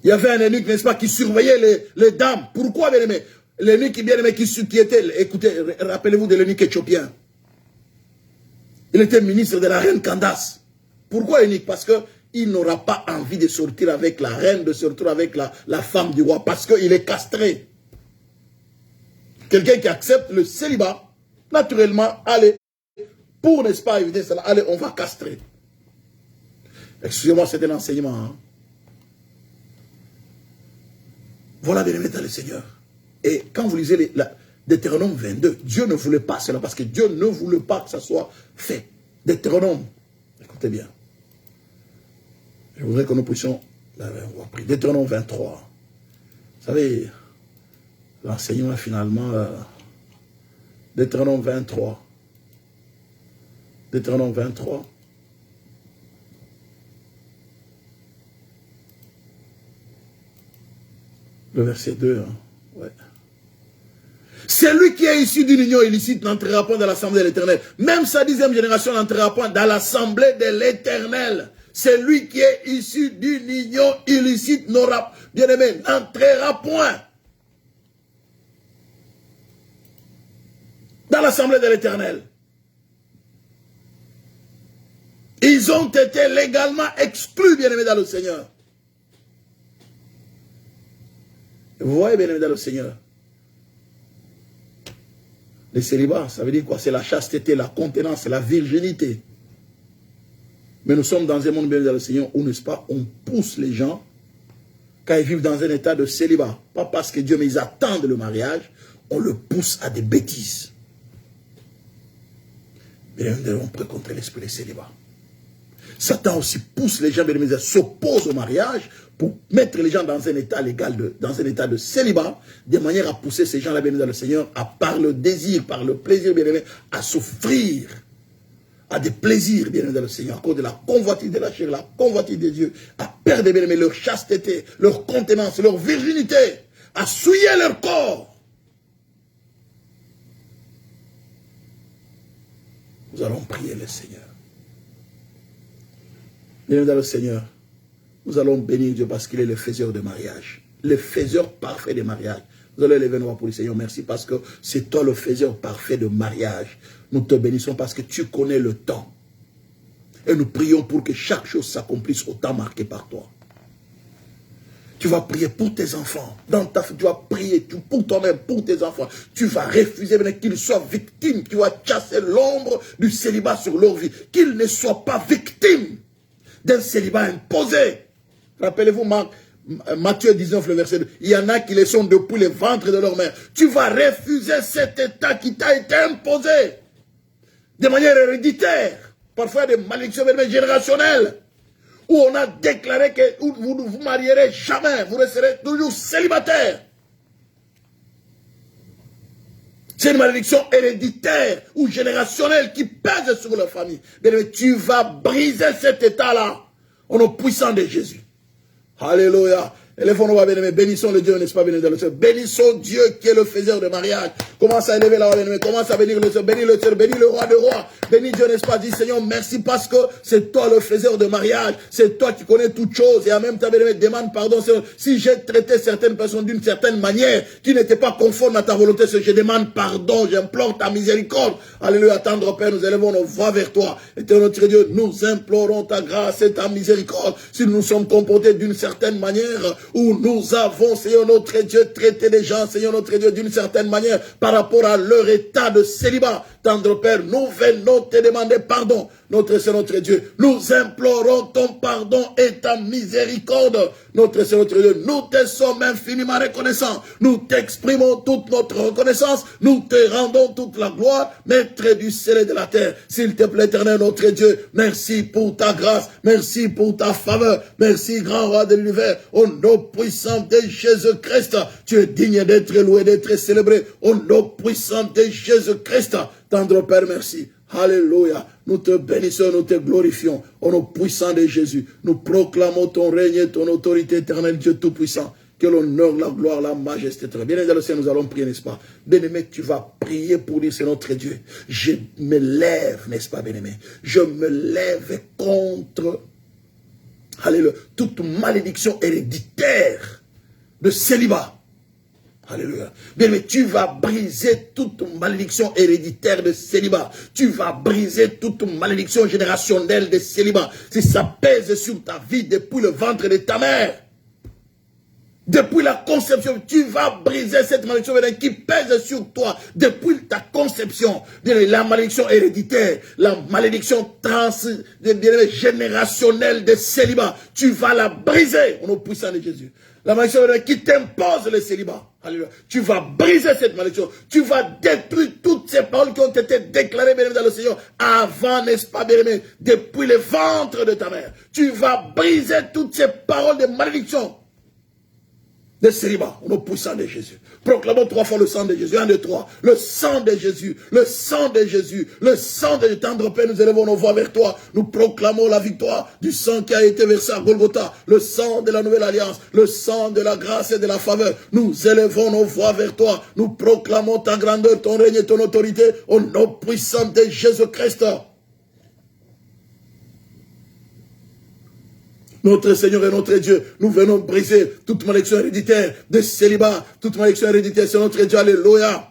Il y avait un eunuque, n'est-ce pas, qui surveillait les dames. Pourquoi, bien aimé? L'eunuque, bien aimé, qui était, écoutez, rappelez-vous de l'eunuque éthiopien. Il était ministre de la reine Candace. Pourquoi eunuque? Parce qu'il n'aura pas envie de sortir avec la reine, de sortir avec la femme du roi, parce qu'il est castré. Quelqu'un qui accepte le célibat, naturellement, allez, pour, n'est-ce pas, éviter cela, allez, on va castrer. Excusez-moi, c'est un enseignement. Hein? Voilà, bien aimé dans le Seigneur. Et quand vous lisez Deutéronome 22, Dieu ne voulait pas cela, parce que Dieu ne voulait pas que ça soit fait. Deutéronome, écoutez bien. Je voudrais que nous puissions, là, on va prier. Deutéronome 23. Vous savez, l'enseignement finalement, Deutéronome 23. Deutéronome 23. Le verset 2. Hein. Ouais. Celui qui est issu d'une union illicite n'entrera pas dans l'assemblée de l'Éternel. Même sa 10e génération n'entrera pas dans l'assemblée de l'Éternel. Celui qui est issu d'une union illicite n'aura, bien aimé, n'entrera point dans l'assemblée de l'Éternel. Ils ont été légalement exclus, bien aimés dans le Seigneur. Vous voyez, bien aimés dans le Seigneur, le célibat, ça veut dire quoi? C'est la chasteté, la contenance, la virginité. Mais nous sommes dans un monde, bien aimés dans le Seigneur, où, n'est-ce pas, on pousse les gens, quand ils vivent dans un état de célibat, pas parce que Dieu, mais ils attendent le mariage, on le pousse à des bêtises. Mais nous devons précontrer l'esprit de célibat. Satan aussi pousse les gens, bien-aimés, s'oppose au mariage pour mettre les gens dans un état légal, dans un état de célibat, de manière à pousser ces gens-là, bien-aimés, dans le Seigneur, par le désir, par le plaisir, bien-aimés, à souffrir, à des plaisirs, bien-aimés, dans le Seigneur, à cause de la convoitise de la chair, la convoitise des yeux, à perdre, bien-aimés, leur chasteté, leur contenance, leur virginité, à souiller leur corps. Nous allons prier le Seigneur. Bien dans le Seigneur, nous allons bénir Dieu parce qu'il est le faiseur de mariage. Le faiseur parfait de mariage. Nous allons lever nos mains pour le Seigneur. Merci parce que c'est toi le faiseur parfait de mariage. Nous te bénissons parce que tu connais le temps. Et nous prions pour que chaque chose s'accomplisse au temps marqué par toi. Tu vas prier pour tes enfants. Tu vas prier pour toi-même, pour tes enfants. Tu vas refuser qu'ils soient victimes. Tu vas chasser l'ombre du célibat sur leur vie. Qu'ils ne soient pas victimes d'un célibat imposé. Rappelez-vous Matthieu 19, le verset 2. Il y en a qui les sont depuis le ventre de leur mère. Tu vas refuser cet état qui t'a été imposé de manière héréditaire. Parfois des malédictions générationnelles. Où on a déclaré que vous ne vous marierez jamais, vous resterez toujours célibataire. C'est une malédiction héréditaire ou générationnelle qui pèse sur la famille. Mais tu vas briser cet état-là au nom puissant de Jésus. Alléluia. Élevons-nous, bien-aimés, bénissons le Dieu, n'est-ce pas, béni dans le ciel. Bénissons Dieu qui est le faiseur de mariage. Commence à élever là, bien-aimés, commence à bénir le ciel, bénis le ciel, bénis le roi de rois. Bénis Dieu, n'est-ce pas, dis Seigneur, merci parce que c'est toi le faiseur de mariage. C'est toi qui connais toutes choses. Et en même temps, bien-aimés, demande pardon, Seigneur. Si j'ai traité certaines personnes d'une certaine manière qui n'était pas conforme à ta volonté, je demande pardon, j'implore ta miséricorde. Alléluia, tendre Père, nous élevons nos voix vers toi. Éternel notre Dieu, nous implorons ta grâce et ta miséricorde. Si nous nous sommes comportés d'une certaine manière, où nous avons, Seigneur notre Dieu, traité les gens, Seigneur notre Dieu, d'une certaine manière, par rapport à leur état de célibat. Tendre Père, nous venons te demander pardon, notre Seigneur notre Dieu. Nous implorons ton pardon et ta miséricorde, notre Seigneur notre Dieu. Nous te sommes infiniment reconnaissants. Nous t'exprimons toute notre reconnaissance. Nous te rendons toute la gloire, Maître du ciel et de la terre. S'il te plaît, Éternel notre Dieu, merci pour ta grâce, merci pour ta faveur, merci, grand roi de l'univers, au nom puissant de Jésus-Christ. Tu es digne d'être loué, d'être célébré, au nom puissant de Jésus-Christ. Tendre Père, merci. Alléluia. Nous te bénissons, nous te glorifions. Au nom puissant de Jésus, nous proclamons ton règne et ton autorité, éternel Dieu Tout-Puissant. Que l'honneur, la gloire, la majesté. Bien dans le ciel, nous allons prier, n'est-ce pas? Bien-aimé, tu vas prier pour dire, c'est notre Dieu. Je me lève, n'est-ce pas, bien-aimé? Je me lève contre, alléluia, toute malédiction héréditaire de célibat. Alléluia. Bien, mais tu vas briser toute malédiction héréditaire de célibat. Tu vas briser toute malédiction générationnelle de célibat. Si ça pèse sur ta vie depuis le ventre de ta mère, depuis la conception, tu vas briser cette malédiction qui pèse sur toi depuis ta conception. La malédiction héréditaire, la malédiction générationnelle de célibat. Tu vas la briser au nom puissant de Jésus. La malédiction qui t'impose le célibat. Alléluia. Tu vas briser cette malédiction. Tu vas détruire toutes ces paroles qui ont été déclarées, bien aimé, dans le Seigneur, avant, n'est-ce pas, bien aimé, depuis le ventre de ta mère. Tu vas briser toutes ces paroles de malédiction de célibat, au nom puissant de Jésus. Proclamons 3 fois le sang de Jésus. 1, 2, 3. Le sang de Jésus. Le sang de Jésus. Le sang de tendre Père, nous élevons nos voix vers toi. Nous proclamons la victoire du sang qui a été versé à Golgotha. Le sang de la nouvelle alliance. Le sang de la grâce et de la faveur. Nous élevons nos voix vers toi. Nous proclamons ta grandeur, ton règne et ton autorité au nom puissant de Jésus-Christ. Notre Seigneur et notre Dieu, nous venons briser toute malédiction héréditaire de célibat, toute malédiction héréditaire, c'est notre Dieu, alléluia.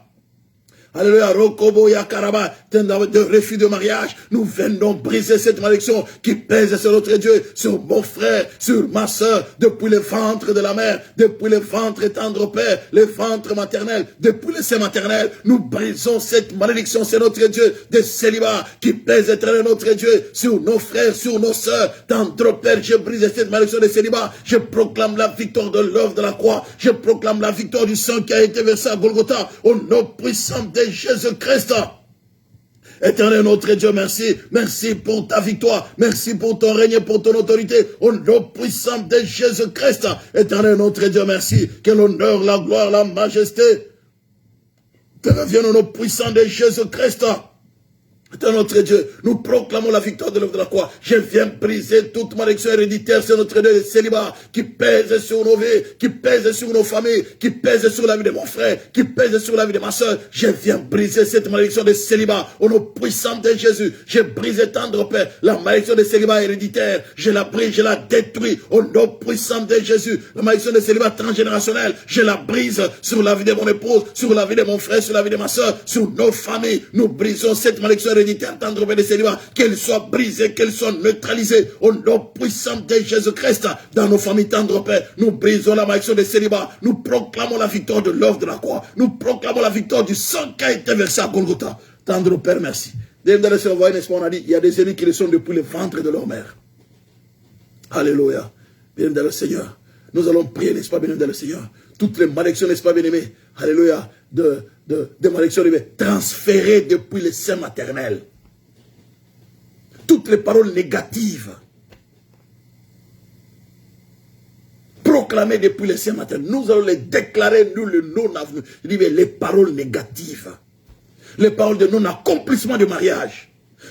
Alléluia, Rokobo Yakaraba, de refus de mariage. Nous venons briser cette malédiction qui pèse sur notre Dieu, sur mon frère, sur ma soeur, depuis le ventre de la mère, depuis le ventre tendre Père, le ventre maternel, depuis le sein maternel. Nous brisons cette malédiction, c'est notre Dieu, de célibat qui pèse éternel notre Dieu, sur nos frères, sur nos sœurs. Tendre Père, je brise cette malédiction de célibat. Je proclame la victoire de l'œuvre de la croix. Je proclame la victoire du sang qui a été versé à Golgotha, au nom puissant de Jésus-Christ. Éternel notre Dieu, merci. Merci pour ta victoire. Merci pour ton règne, pour ton autorité. Au nom puissant de Jésus-Christ. Éternel notre Dieu, merci. Que l'honneur, la gloire, la majesté te reviennent au nom puissant de Jésus-Christ. Éternel notre Dieu, nous proclamons la victoire de l'œuvre de la croix. Je viens briser toute malédiction héréditaire sur notre Dieu de célibat qui pèse sur nos vies, qui pèse sur nos familles, qui pèse sur la vie de mon frère, qui pèse sur la vie de ma soeur. Je viens briser cette malédiction de célibat au nom puissant de Jésus. J'ai brisé, tendre Père, la malédiction de célibat héréditaire. Je la brise, je la détruis au nom puissant de Jésus. La malédiction de célibat transgénérationnel, je la brise sur la vie de mon épouse, sur la vie de mon frère, sur la vie de ma soeur, sur nos familles. Nous brisons cette malédiction héréditaire, tendre Père de célibat, qu'elle soit brisée, qu'elle soit neutralisée au nom puissant de Jésus-Christ. Dans nos familles, tendre Père, nous brisons la malédiction de célibat. Nous proclamons la victoire de l'œuvre de la croix. Nous proclamons la victoire du sang qui a été versé à Golgotha. Tendre Père, merci. Dans le Seigneur, n'est-ce pas, on a dit, il y a des ennemis qui le sont depuis le ventre de leur mère. Alléluia. Bien dans le Seigneur. Nous allons prier, n'est-ce pas, bien dans le Seigneur. Toutes les malédictions, n'est-ce pas, bien aimé. Alléluia. De malédictions transférées depuis le sein maternel. Toutes les paroles négatives proclamées depuis le sein maternel, nous allons les déclarer, nous, le non-avenu. Je dis, mais les paroles négatives, les paroles de non-accomplissement du mariage,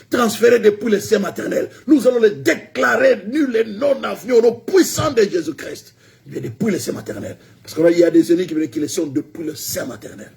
transférées depuis le sein maternel, nous allons les déclarer, nous, les non-avenus, au nom puissant de Jésus-Christ. Depuis le sein maternel. Parce qu'il y a des ennemis qui les sont depuis le sein maternel.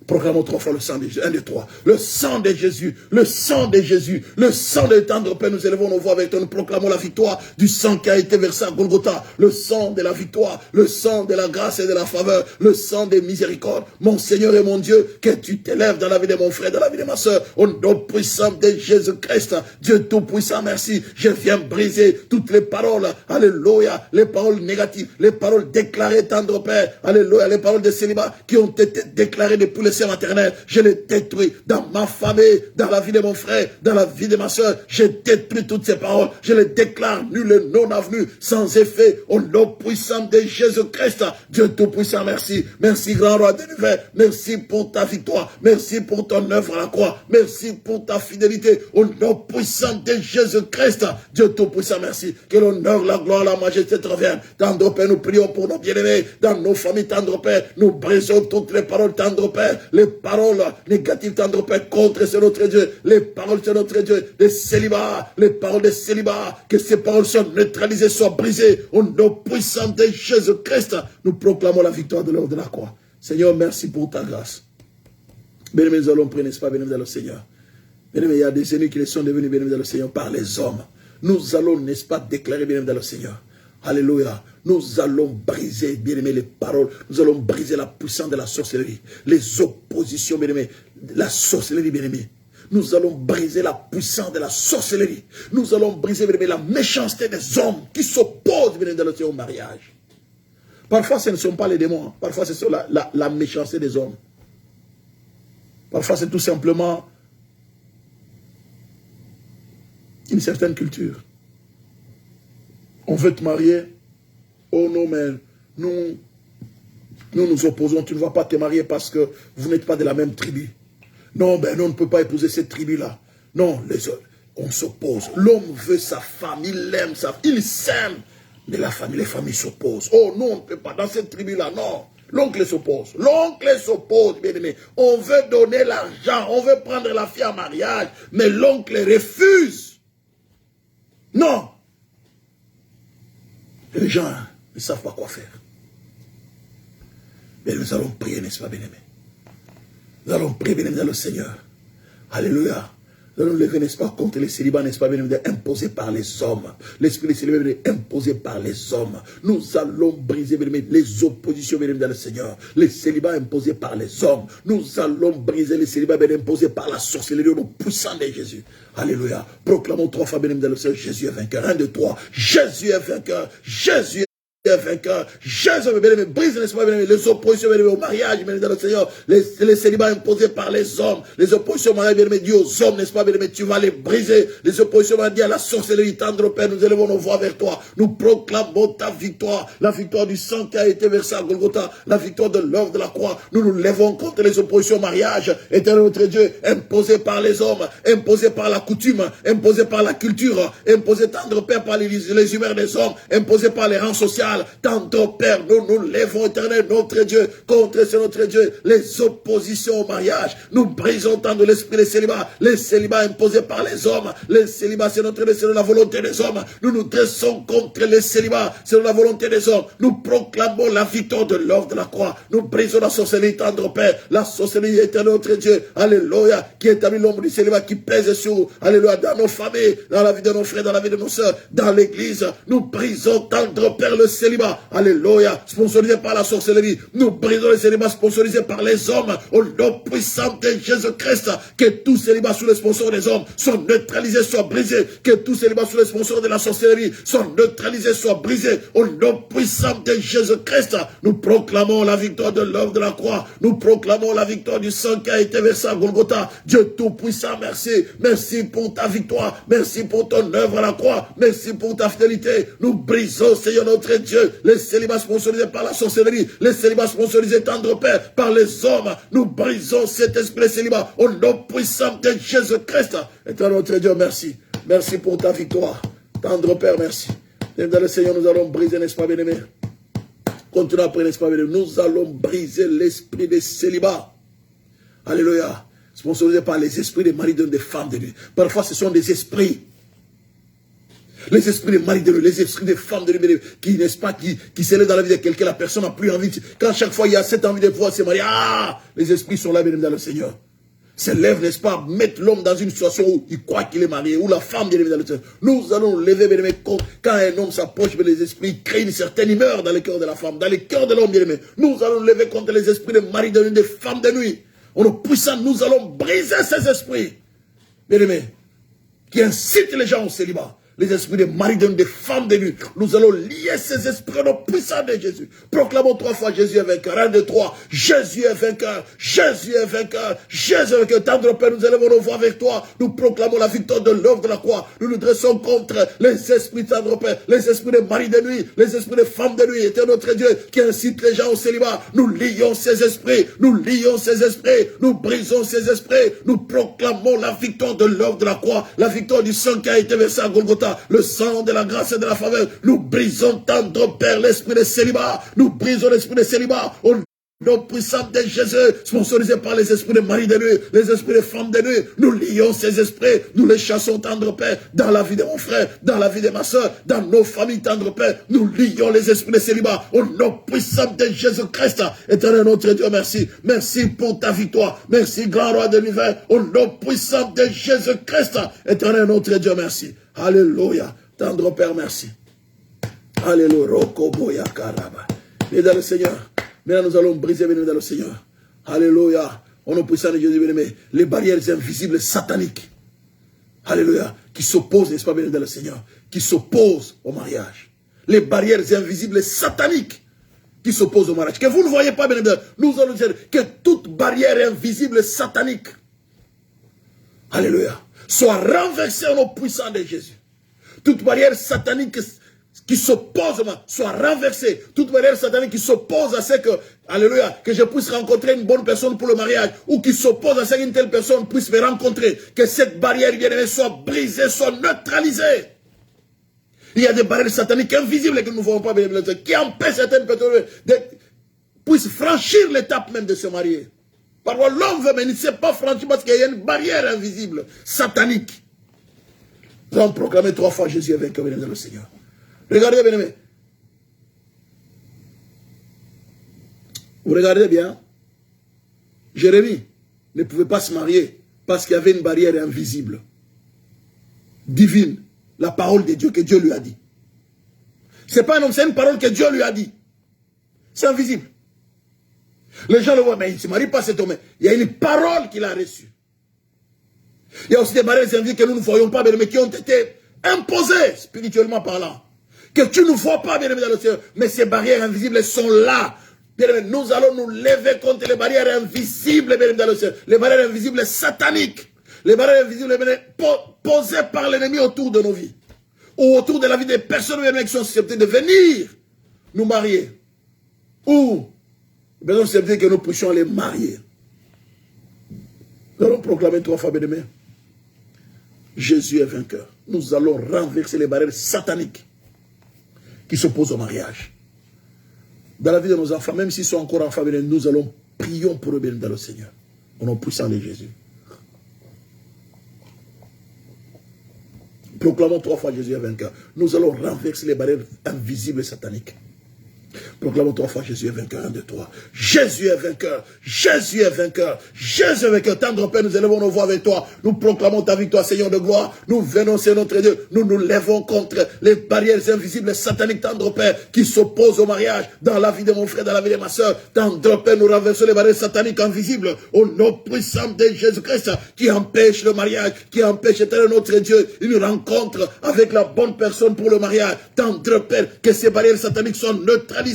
Proclamons 3 fois le sang de Jésus. 1, 2, 3. Le sang de Jésus. Le sang de Jésus. Le sang de tendre Père. Nous élevons nos voix avec toi. Nous proclamons la victoire du sang qui a été versé à Golgotha. Le sang de la victoire. Le sang de la grâce et de la faveur. Le sang des miséricordes. Mon Seigneur et mon Dieu, que tu t'élèves dans la vie de mon frère, dans la vie de ma soeur. Au nom puissant de Jésus-Christ. Dieu Tout-Puissant, merci. Je viens briser toutes les paroles. Alléluia. Les paroles négatives. Les paroles déclarées, tendre Père. Alléluia. Les paroles de célibat qui ont été déclarées depuis le maternel, je les détruis dans ma famille, dans la vie de mon frère, dans la vie de ma soeur. Je détruis toutes ces paroles. Je les déclare nul et non avenu, sans effet, au nom puissant de Jésus-Christ. Dieu Tout-Puissant, merci. Merci, grand roi de l'univers. Merci pour ta victoire. Merci pour ton œuvre à la croix. Merci pour ta fidélité. Au nom puissant de Jésus-Christ. Dieu Tout-Puissant, merci. Que l'honneur, la gloire, la majesté te reviennent. Tendre Père, nous prions pour nos bien-aimés. Dans nos familles, tendre Père, nous brisons toutes les paroles, tendre Père. Les paroles négatives, tendre Père, contre c'est notre Dieu. Les paroles c'est notre Dieu. Les célibats, les paroles des célibats, que ces paroles soient neutralisées, soient brisées. Au nom puissant de Jésus-Christ, nous proclamons la victoire de l'œuvre de la croix. Seigneur, merci pour ta grâce. Bien-aimés, nous allons prier, n'est-ce pas, bien-aimés dans le Seigneur. Bien-aimés, il y a des ennemis qui sont devenus bien-aimés dans le Seigneur par les hommes. Nous allons, n'est-ce pas, déclarer bien-aimés dans le Seigneur. Alléluia. Nous allons briser, bien-aimés, les paroles. Nous allons briser la puissance de la sorcellerie. Les oppositions, bien-aimés. La sorcellerie, bien-aimés. Nous allons briser la puissance de la sorcellerie. Nous allons briser, bien-aimés, la méchanceté des hommes qui s'opposent, bien-aimés, dans le mariage. Parfois, ce ne sont pas les démons. Parfois, c'est sur la méchanceté des hommes. Parfois, c'est tout simplement une certaine culture. On veut te marier. Oh non, mais nous opposons. Tu ne vas pas te marier parce que vous n'êtes pas de la même tribu. Non, ben non, on ne peut pas épouser cette tribu-là. Non, les autres, on s'oppose. L'homme veut sa femme, il aime sa femme, il s'aime. Mais les familles s'opposent. Oh non, on ne peut pas dans cette tribu-là, non. L'oncle s'oppose. L'oncle s'oppose, bien aimé. On veut donner l'argent, on veut prendre la fille en mariage, mais l'oncle refuse. Non. Les gens ne savent pas quoi faire. Mais nous allons prier, n'est-ce pas, bien-aimés? Nous allons prier, bien-aimés, dans le Seigneur. Alléluia. Nous allons lever, n'est-ce pas, contre les célibats, n'est-ce pas, bien-aimés, imposés par les hommes. L'esprit des célibats est imposé par les hommes. Nous allons briser, bien-aimés, les oppositions, bien-aimés, dans le Seigneur. Les célibats imposés par les hommes. Nous allons briser les célibats, bien-aimés, imposés par la sorcellerie au nom puissant de Jésus. Alléluia. Proclamons 3 fois, bien-aimés, dans le Seigneur. Jésus est vainqueur. 1, 2, 3. Jésus est vainqueur. Jésus est vainqueur. Jésus, bien-aimé, brise, n'est-ce pas, bien-aimé, les oppositions, bien-aimé, au mariage, bien-aimé, dans le Seigneur, les célibats imposés par les hommes, les oppositions, bien-aimé, Dieu aux hommes, n'est-ce pas, bien-aimé, tu vas les briser. Les oppositions, bien-aimé, à la sorcellerie, tendre Père, nous élevons nos voix vers toi. Nous proclamons ta victoire, la victoire du sang qui a été versé à Golgotha, la victoire de l'œuvre de la croix. Nous nous levons contre les oppositions au mariage, éternel notre Dieu, imposées par les hommes, imposées par la coutume, imposées par la culture, imposées, tendre Père, par les humeurs des hommes, imposées par les rangs sociaux. Tendre Père, nous nous levons, éternel notre Dieu, contre ce notre Dieu, les oppositions au mariage. Nous brisons tant de l'esprit des célibats, les célibats imposés par les hommes, les célibats, c'est notre Dieu, c'est la volonté des hommes. Nous nous dressons contre les célibats, c'est la volonté des hommes. Nous proclamons la victoire de l'œuvre de la croix. Nous brisons la sorcellerie, tendre Père, la sorcellerie éternelle notre Dieu, alléluia, qui établit l'ombre du célibat, qui pèse sur, alléluia, dans nos familles, dans la vie de nos frères, dans la vie de nos sœurs, dans l'église. Nous brisons, tendre Père, le célibat, alléluia, sponsorisé par la sorcellerie. Nous brisons le célibat sponsorisé par les hommes, au nom puissant de Jésus-Christ. Que tout célibat sous le sponsor des hommes soit neutralisé, soit brisé. Que tout célibat sous le sponsor de la sorcellerie soit neutralisé, soit brisé. Au nom puissant de Jésus-Christ, nous proclamons la victoire de l'œuvre de la croix. Nous proclamons la victoire du sang qui a été versé à Golgotha. Dieu tout-puissant, merci. Merci pour ta victoire. Merci pour ton œuvre à la croix. Merci pour ta fidélité. Nous brisons, Seigneur notre Dieu, les célibats sponsorisés par la sorcellerie, les célibats sponsorisés, tendre Père, par les hommes. Nous brisons cet esprit célibat au nom puissant de Jésus-Christ. Éternel notre Dieu, merci. Merci pour ta victoire. Tendre Père, merci. Dans le Seigneur, nous allons briser, n'est-ce pas, bien-aimé? Continuons après, n'est-ce pas, bien-aimé? Nous allons briser l'esprit des célibats. Alléluia. Sponsorisé par les esprits des maris d'hommes, des femmes de Dieu. Parfois, ce sont des esprits. Les esprits des maris de Dieu, les esprits des femmes de Dieu, qui, n'est-ce pas, qui s'élèvent dans la vie de quelqu'un, la personne n'a plus envie. Quand chaque fois il y a cette envie de pouvoir se marier, les esprits sont là, bien dans le Seigneur. S'élèvent, n'est-ce pas, mettre l'homme dans une situation où il croit qu'il est marié, où la femme, bien dans le Seigneur. Nous allons lever, bien aimé, quand un homme s'approche, les esprits créent une certaine humeur dans le cœur de la femme, dans le cœur de l'homme, bien aimé. Nous allons lever contre les esprits des maris de nuit, des femmes de nuit. On est puissant, nous allons briser ces esprits, bien aimé, qui incitent les gens au célibat. Les esprits des maris de nuit, des femmes de nuit. Nous allons lier ces esprits au puissant de Jésus. Proclamons 3 fois Jésus est vainqueur. 1, 2, 3. Jésus est vainqueur. Jésus est vainqueur. Jésus est vainqueur. Tendre Père, nous élevons nos voix avec toi. Nous proclamons la victoire de l'œuvre de la croix. Nous nous dressons contre les esprits, tendre Père, les esprits des maris de nuit, les esprits des femmes de nuit. Éternel notre Dieu, qui incite les gens au célibat. Nous lions ces esprits. Nous lions ces esprits. Nous brisons ces esprits. Nous proclamons la victoire de l'œuvre de la croix. La victoire du sang qui a été versé à Golgotha. Le sang de la grâce et de la faveur. Nous brisons, tendre Père, l'esprit de célibat. Nous brisons l'esprit de célibat. Au nom puissant de Jésus, sponsorisé par les esprits de mari de nuit, les esprits de femmes de nuit. Nous lions ces esprits. Nous les chassons, tendre Père, dans la vie de mon frère, dans la vie de ma soeur, dans nos familles, tendre Père. Nous lions les esprits de célibat. Au nom puissant de Jésus-Christ. Éternel notre Dieu, merci. Merci pour ta victoire. Merci, grand roi de l'univers. Au nom puissant de Jésus-Christ. Éternel notre Dieu, merci. Alléluia. Tendre Père, merci. Alléluia. Rokoboya karaba. Et dans le Seigneur. Maintenant, nous allons briser, bien aimé, dans le Seigneur. Alléluia. Au nom puissant de Jésus, bien aimé. Les barrières invisibles sataniques. Alléluia. Qui s'opposent, n'est-ce pas, bien aimé, dans le Seigneur. Qui s'opposent au mariage. Les barrières invisibles sataniques. Qui s'opposent au mariage. Que vous ne voyez pas, bien aimé. Nous allons dire que toute barrière invisible satanique. Alléluia. Soit renversée au nom puissant de Jésus. Toute barrière satanique qui s'oppose, soit renversée. Toute barrière satanique qui s'oppose à ce que, alléluia, que je puisse rencontrer une bonne personne pour le mariage, ou qui s'oppose à ce qu'une telle personne puisse me rencontrer, que cette barrière, bien aimée, soit brisée, soit neutralisée. Il y a des barrières sataniques invisibles que nous ne voyons pas, bien aimé, qui empêchent certaines personnes de puissent franchir l'étape même de se marier. Parfois, l'homme veut, mais il ne sait pas franchir parce qu'il y a une barrière invisible, satanique. Nous allons proclamer 3 fois Jésus est vainqueur, bien aimé, le Seigneur. Regardez, bien aimé. Vous regardez bien. Jérémie ne pouvait pas se marier parce qu'il y avait une barrière invisible, divine, la parole de Dieu que Dieu lui a dit. Ce n'est pas un homme, c'est une parole que Dieu lui a dit. C'est invisible. Les gens le voient, mais il ne se marie pas cet homme. Il y a une parole qu'il a reçue. Il y a aussi des barrières invisibles que nous ne voyons pas, mais qui ont été imposées spirituellement parlant. que tu ne vois pas, bien-aimé dans le Seigneur, mais ces barrières invisibles sont là. Bien-aimé, nous allons nous lever contre les barrières invisibles, bien-aimé dans le Seigneur, les barrières invisibles sataniques, les barrières invisibles posées par l'ennemi autour de nos vies, ou autour de la vie des personnes qui sont susceptibles de venir nous marier, ou nous sommes susceptibles que nous puissions les marier. Nous allons proclamer 3 fois, bien-aimé, Jésus est vainqueur. Nous allons renverser les barrières sataniques qui s'opposent au mariage. Dans la vie de nos enfants, même s'ils sont encore enfants, nous allons prier pour eux dans le Seigneur. Au nom puissant de Jésus. Proclamons 3 fois Jésus est vainqueur. Nous allons renverser les barrières invisibles et sataniques. Proclamons 3 fois Jésus est vainqueur. 1, 2, 3. Jésus est vainqueur. Jésus est vainqueur. Jésus est vainqueur. Tendre Père, nous élevons nos voix avec toi. Nous proclamons ta victoire, Seigneur de gloire. Nous venons, Seigneur notre Dieu. Nous nous lèvons contre les barrières invisibles et sataniques, tendre Père, qui s'opposent au mariage dans la vie de mon frère, dans la vie de ma soeur. Tendre Père, nous renversons les barrières sataniques invisibles au nom puissant de Jésus-Christ qui empêche le mariage, qui empêche, éternel notre Dieu, une rencontre avec la bonne personne pour le mariage. Tendre Père, que ces barrières sataniques soient neutralisées.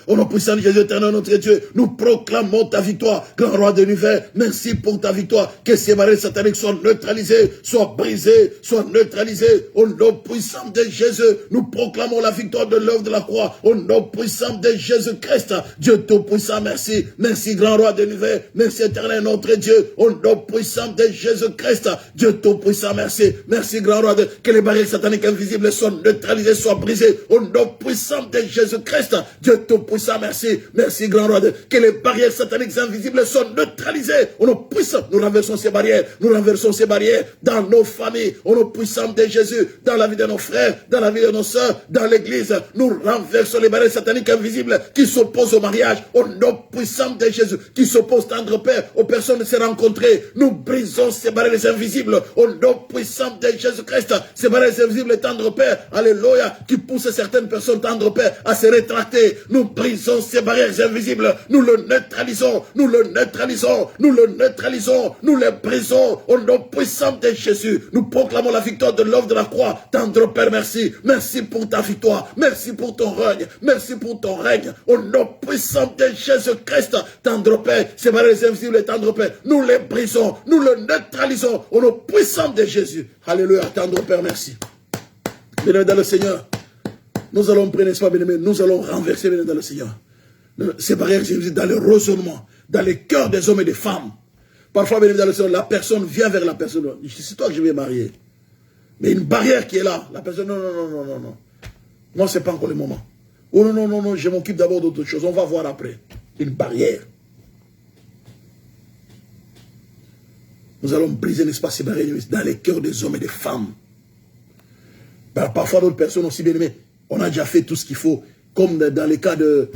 Au nom puissant de Jésus éternel notre Dieu, nous proclamons ta victoire, grand roi de l'univers. Merci pour ta victoire. Que ces barrières sataniques soient neutralisées, soient brisées, soient neutralisées. Au nom puissant de Jésus, nous proclamons la victoire de l'œuvre de la croix. Au nom puissant de Jésus-Christ, Dieu tout-puissant, merci. Merci, grand roi de l'univers. Merci éternel notre Dieu. Au nom puissant de Jésus-Christ, Dieu tout-puissant, merci. Merci, grand roi de... Que les barrières sataniques invisibles soient neutralisées, soient brisées. Au nom puissant de Jésus-Christ, Dieu tout-puissant, merci. Merci, grand roi. Que les barrières sataniques invisibles soient neutralisées. Au nom puissant, nous renversons ces barrières. Nous renversons ces barrières dans nos familles. Au nom puissant de Jésus, dans la vie de nos frères, dans la vie de nos sœurs, dans l'église. Nous renversons les barrières sataniques invisibles qui s'opposent au mariage. Au nom puissant de Jésus, qui s'opposent, tendre Père, aux personnes de se rencontrer. Nous brisons ces barrières invisibles. Au nom puissant de Jésus-Christ, ces barrières invisibles, tendre Père, alléluia, qui poussent certaines personnes, tendre Père, à se rétracter. Nous brisons ces barrières invisibles, nous le neutralisons, nous le neutralisons, nous le neutralisons, nous les brisons au nom puissant de Jésus. Nous proclamons la victoire de l'œuvre de la croix. Tendre Père, merci. Merci pour ta victoire, merci pour ton règne, merci pour ton règne, au nom puissant de Jésus-Christ. Tendre Père, ces barrières invisibles, tendre Père, nous les brisons, nous le neutralisons au nom puissant de Jésus. Alléluia, tendre Père, merci. Bien-aimé dans le Seigneur, nous allons prier, n'est-ce pas, bien-aimé, nous allons renverser, bien-aimé dans le Seigneur, ces barrières dans le raisonnement, dans les cœurs des hommes et des femmes. Parfois, bien-aimé dans le Seigneur, la personne vient vers la personne, c'est toi que je vais marier. Mais une barrière qui est là, la personne, non. Moi, c'est pas encore le moment. Oh non, je m'occupe d'abord d'autre chose, on va voir après. Une barrière. Nous allons briser, n'est-ce pas, ces barrières dans les cœurs des hommes et des femmes. Parfois, d'autres personnes aussi, bien-aimées, on a déjà fait tout ce qu'il faut, comme dans les cas de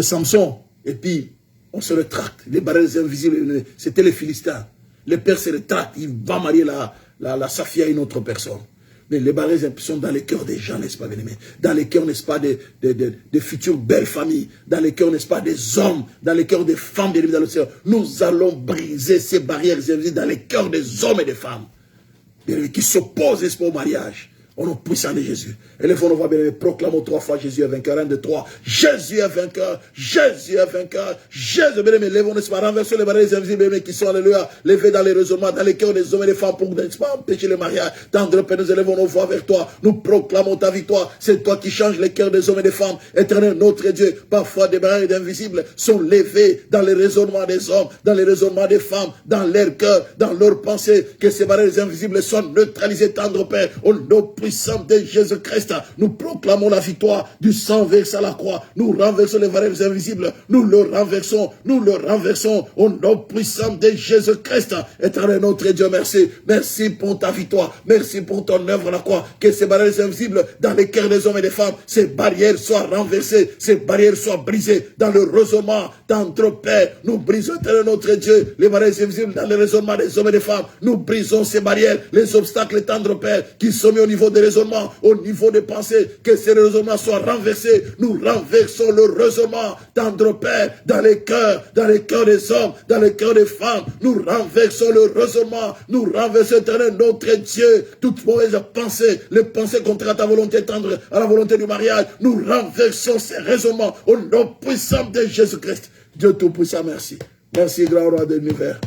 Samson. Et puis, on se rétracte. Les barrières invisibles, c'était les Philistins. Le père se rétracte, il va marier sa fille à une autre personne. Mais les barrières sont dans les cœurs des gens, n'est-ce pas, bien-aimés? Dans les cœurs, n'est-ce pas, des futures belles familles. Dans les cœurs, n'est-ce pas, des hommes. Dans les cœurs des femmes, bien-aimés, dans le Seigneur. Nous allons briser ces barrières invisibles dans les cœurs des hommes et des femmes. Bien-aimés, qui s'opposent, n'est-ce pas, au mariage. Au nom puissant de Jésus. Élèvons nos voix, bien-aimés, proclamons 3 fois Jésus est vainqueur. 1, 2, 3. Jésus est vainqueur. Jésus est vainqueur. Jésus, bien-aimés, lèvons, n'est-ce pas, renversons les barrières invisibles, bien-aimés, qui sont, alléluia, levés dans les raisonnements, dans les cœurs des hommes et des femmes pour, n'est-ce pas, empêcher le mariage. Tendre Père, nous élevons nos voix vers toi. Nous proclamons ta victoire. C'est toi qui changes les cœurs des hommes et des femmes. Éternel, notre Dieu, parfois des barrières invisibles sont levées dans les raisonnements des hommes, dans les raisonnements des femmes, dans leur cœur, dans leurs pensées. Que ces barrières invisibles soient neutralisées, tendre Père, au nom puissant de Jésus-Christ. Nous proclamons la victoire du sang versé à la croix. Nous renversons les barrières invisibles. Nous le renversons au nom puissant de Jésus-Christ. Éternel notre Dieu, merci. Merci pour ta victoire. Merci pour ton œuvre à la croix. Que ces barrières invisibles dans les cœurs des hommes et des femmes, ces barrières soient renversées, ces barrières soient brisées dans le raisonnement d'entre Père. Nous brisons, éternel notre Dieu, les barrières invisibles dans le raisonnement des hommes et des femmes. Nous brisons ces barrières, les obstacles, tendre Père, qui sont mis au niveau des raisonnements, au niveau des pensées, que ces raisonnements soient renversés. Nous renversons le raisonnement, tendre Père, dans les cœurs des hommes, dans les cœurs des femmes. Nous renversons le raisonnement, nous renversons, Éternel, notre Dieu, toute mauvaise pensée, les pensées contraires à ta volonté, tendre à la volonté du mariage. Nous renversons ces raisonnements au nom puissant de Jésus-Christ. Dieu Tout-Puissant, merci. Merci, grand roi de l'univers.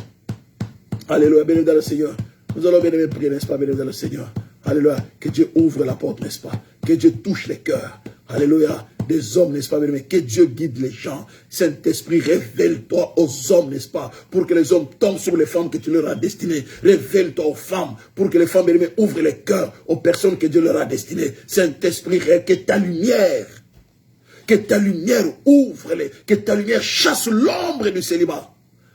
Alléluia, béni dans le Seigneur. Nous allons bien aimer prier, n'est-ce pas, béni dans le Seigneur. Alléluia, que Dieu ouvre la porte, n'est-ce pas. Que Dieu touche les cœurs. Alléluia, des hommes, n'est-ce pas, mais que Dieu guide les gens. Saint-Esprit, révèle-toi aux hommes, n'est-ce pas, pour que les hommes tombent sur les femmes que tu leur as destinées. Révèle-toi aux femmes, pour que les femmes, bien-aimées, ouvrent les cœurs aux personnes que Dieu leur a destinées. Saint-Esprit, que ta lumière ouvre-les, que ta lumière chasse l'ombre du célibat.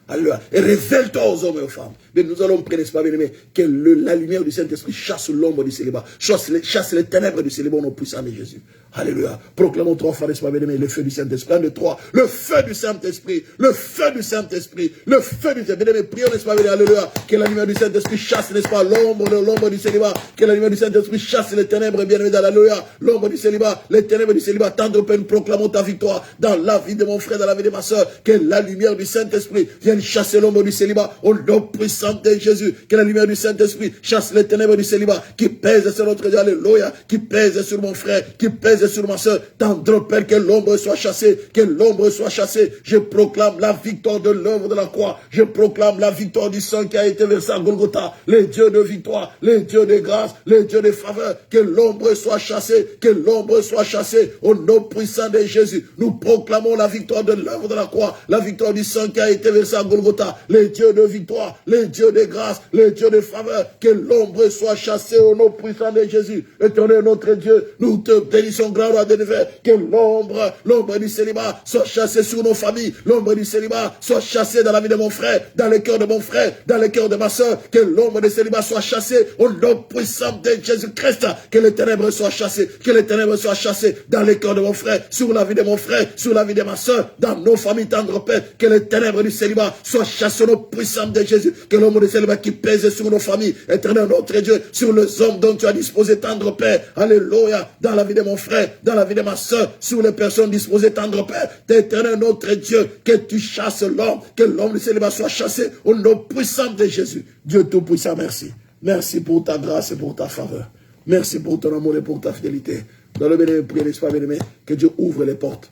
Alléluia. Et révèle-toi aux hommes et aux femmes. Mais nous allons prier, n'est-ce pas, bien-aimé, que la lumière du Saint-Esprit chasse l'ombre du célibat, chasse les ténèbres du célibat au nom puissant de Jésus. Alléluia. Proclamons 3 fois, n'est-ce pas, bien-aimé, le feu du Saint-Esprit. 1, 2, 3. Le feu du Saint-Esprit. Le feu du Saint-Esprit. Le feu du Saint-Esprit. Bien-aimé, prions, n'est-ce pas, bien-aimé, alléluia. Que la lumière du Saint-Esprit chasse, n'est-ce pas, l'ombre du célibat. Que la lumière du Saint-Esprit chasse les ténèbres, bien-aimé, alléluia. L'ombre du célibat, les ténèbres du célibat. Tendre Père, nous proclamons ta victoire dans la vie de mon frère, dans la vie de ma soeur. Que la lumière du Saint-Esprit vienne chasser l'ombre du célibat au nom puissant de Jésus. Que la lumière du Saint-Esprit chasse les ténèbres du célibat qui pèsent sur notre Dieu, alléluia, qui pèsent sur mon frère, qui pèsent sur ma soeur. Tendre Père, que l'ombre soit chassée, que l'ombre soit chassée. Je proclame la victoire de l'œuvre de la croix. Je proclame la victoire du sang qui a été versé à Golgotha. Les dieux de victoire, les dieux de grâce, les dieux de faveur. Que l'ombre soit chassée, que l'ombre soit chassée au nom puissant de Jésus. Nous proclamons la victoire de l'œuvre de la croix, la victoire du sang qui a été versé à Golgotha. Les dieux de victoire, les dieux de grâce, les dieux de faveur. Que l'ombre soit chassée au nom puissant de Jésus. Éternel notre Dieu, nous te bénissons, grand roi de l'univers. Que l'ombre du célibat soit chassée sur nos familles. L'ombre du célibat soit chassée dans la vie de mon frère, dans le cœur de mon frère, dans le cœur de ma soeur. Que l'ombre du célibat soit chassée au nom puissant de Jésus-Christ. Que les ténèbres soient chassées, que les ténèbres soient chassées dans le cœur de mon frère, sur la vie de mon frère, sur la vie de ma soeur, dans nos familles, tendre Père. Que les ténèbres du célibat soient chassées au nom puissant de Jésus. Que l'ombre du célibat qui pèse sur nos familles, éternel notre Dieu, sur les hommes dont tu as disposé, tendre Père. Alléluia. Dans la vie de mon frère, dans la vie de ma soeur, sur les personnes disposées, tendre Père. Éternel notre Dieu, que tu chasses l'homme, que l'homme du célibat soit chassé au nom puissant de Jésus. Dieu Tout-Puissant, merci. Merci pour ta grâce et pour ta faveur. Merci pour ton amour et pour ta fidélité. Dans le bénémoine, priez, n'est-ce pas, bien-aimé, que Dieu ouvre les portes.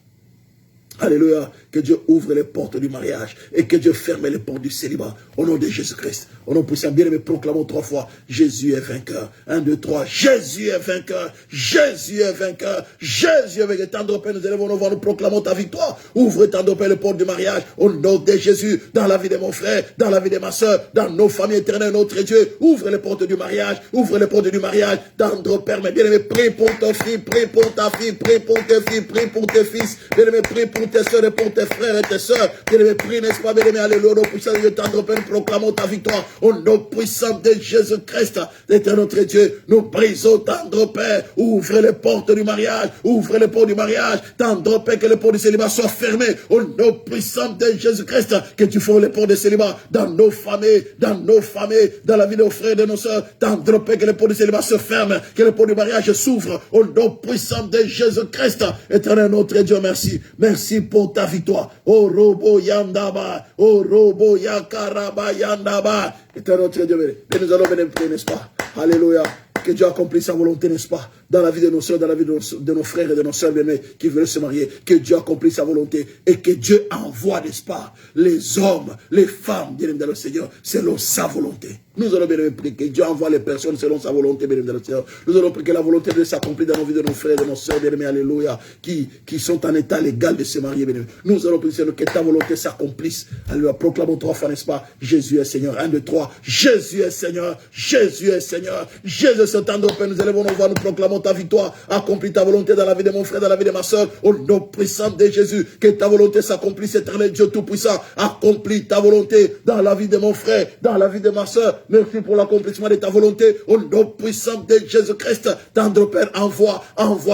Alléluia, que Dieu ouvre les portes du mariage et que Dieu ferme les portes du célibat au nom de Jésus-Christ. Au nom puissant, bien-aimé, proclamons 3 fois, Jésus est vainqueur. 1, 2, 3, Jésus est vainqueur. Jésus est vainqueur. Jésus est vainqueur. Tendre Père, nous élevons nos voix, nous proclamons ta victoire. Ouvre, tendre Père, les portes du mariage au nom de Jésus, dans la vie de mon frère, dans la vie de ma soeur, dans nos familles éternelles, notre Dieu. Ouvre les portes du mariage, ouvre les portes du mariage. Tendre Père, mes bien-aimés, prie pour ta fille, prie pour ta fille, prie pour tes filles, prie pour tes fils. Bien-aimé, prie pour tes soeurs et pour tes frères et tes soeurs. Bien-aimé, prie, n'est-ce pas, bien-aimé, alléluia, au nom puissant de Dieu, tendre Père, proclamons ta victoire au nom puissant de Jésus-Christ. Éternel notre Dieu, nous brisons, tendre Père, ouvre les portes du mariage, ouvre les portes du mariage, tendre Père, que les portes du célibat soient fermées au nom puissant de Jésus-Christ, que tu fasses les portes du célibat dans nos familles, dans la vie de nos frères et de nos soeurs, tendre Père, que les portes du célibat se ferment, que les portes du mariage s'ouvrent au nom puissant de Jésus-Christ. Éternel notre Dieu, merci. Merci pour ta victoire. Oh robo yandaba, oh robo yakaraba yandaba. Éternel notre Dieu, et nous allons venir prier, n'est-ce pas? Alléluia. Que Dieu accomplisse sa volonté, n'est-ce pas? Dans la vie de nos soeurs, dans la vie de nos frères et de nos soeurs bien-aimés qui veulent se marier. Que Dieu accomplisse sa volonté et que Dieu envoie, n'est-ce pas, les hommes, les femmes, bien-aimés dans le Seigneur, selon sa volonté. Nous allons bien prier que Dieu envoie les personnes selon sa volonté, bien-aimés dans le Seigneur. Nous allons prier que la volonté de Dieu s'accomplit dans nos vies de nos frères et de nos soeurs, bien-aimés, alléluia, qui sont en état légal de se marier, bien-aimés. Nous allons prier que ta volonté s'accomplisse. Alléluia, proclamons 3 fois, n'est-ce pas? Jésus est Seigneur. 1, 2, 3. Jésus est Seigneur. Jésus est Seigneur. Jésus est Seigneur. Nous élevons nos voix, nous proclamons pour ta victoire. Accomplis ta volonté dans la vie de mon frère, dans la vie de ma soeur. Au nom puissant de Jésus, que ta volonté s'accomplisse, éternel Dieu Tout-Puissant. Accomplis ta volonté dans la vie de mon frère, dans la vie de ma soeur. Merci pour l'accomplissement de ta volonté. Au nom puissant de Jésus-Christ, tendre Père, envoie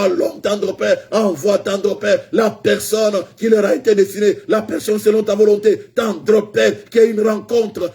l'homme, tendre Père, envoie, tendre Père, la personne qui leur a été destinée, la personne selon ta volonté, tendre Père, qu'il y ait une rencontre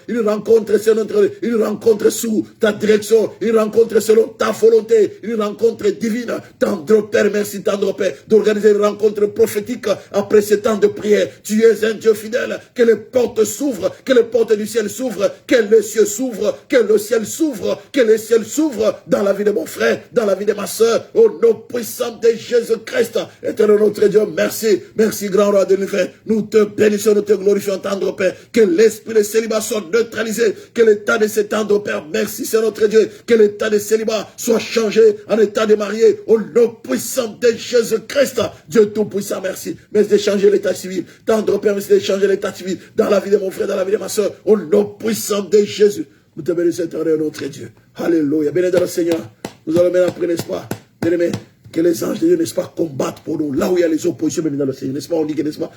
sous ta direction, une rencontre selon ta volonté, une rencontre divine, tendre Père, merci tendre Père, d'organiser une rencontre prophétique après ce temps de prière. Tu es un Dieu fidèle, que les portes s'ouvrent, que les portes du ciel s'ouvrent, que les cieux s'ouvrent, que le ciel s'ouvre, que les ciels s'ouvrent dans la vie de mon frère, dans la vie de ma soeur, au nom puissant de Jésus-Christ. Éternel notre Dieu, merci, merci grand roi de l'univers. Nous te bénissons, nous te glorifions, tendre Père, que l'esprit de célibat soit neutralisé, que l'état de cet tendre Père, merci c'est notre Dieu, que l'état de célibat soit changé en état de marié, au nom puissant de Jésus-Christ. Dieu tout-puissant, merci. Merci de changer l'état civil, tendre Père, merci de changer l'état civil dans la vie de mon frère, dans la vie de ma soeur, au nom puissant de Jésus. Nous te bénissons, éternel notre Dieu. Alléluia. Béni dans le Seigneur. Nous allons maintenant après, n'est-ce pas, bien-aimés, que les anges de Dieu, n'est-ce pas, combattent pour nous. Là où il y a les oppositions, béni dans le Seigneur, n'est-ce pas, on dit que, n'est-ce pas,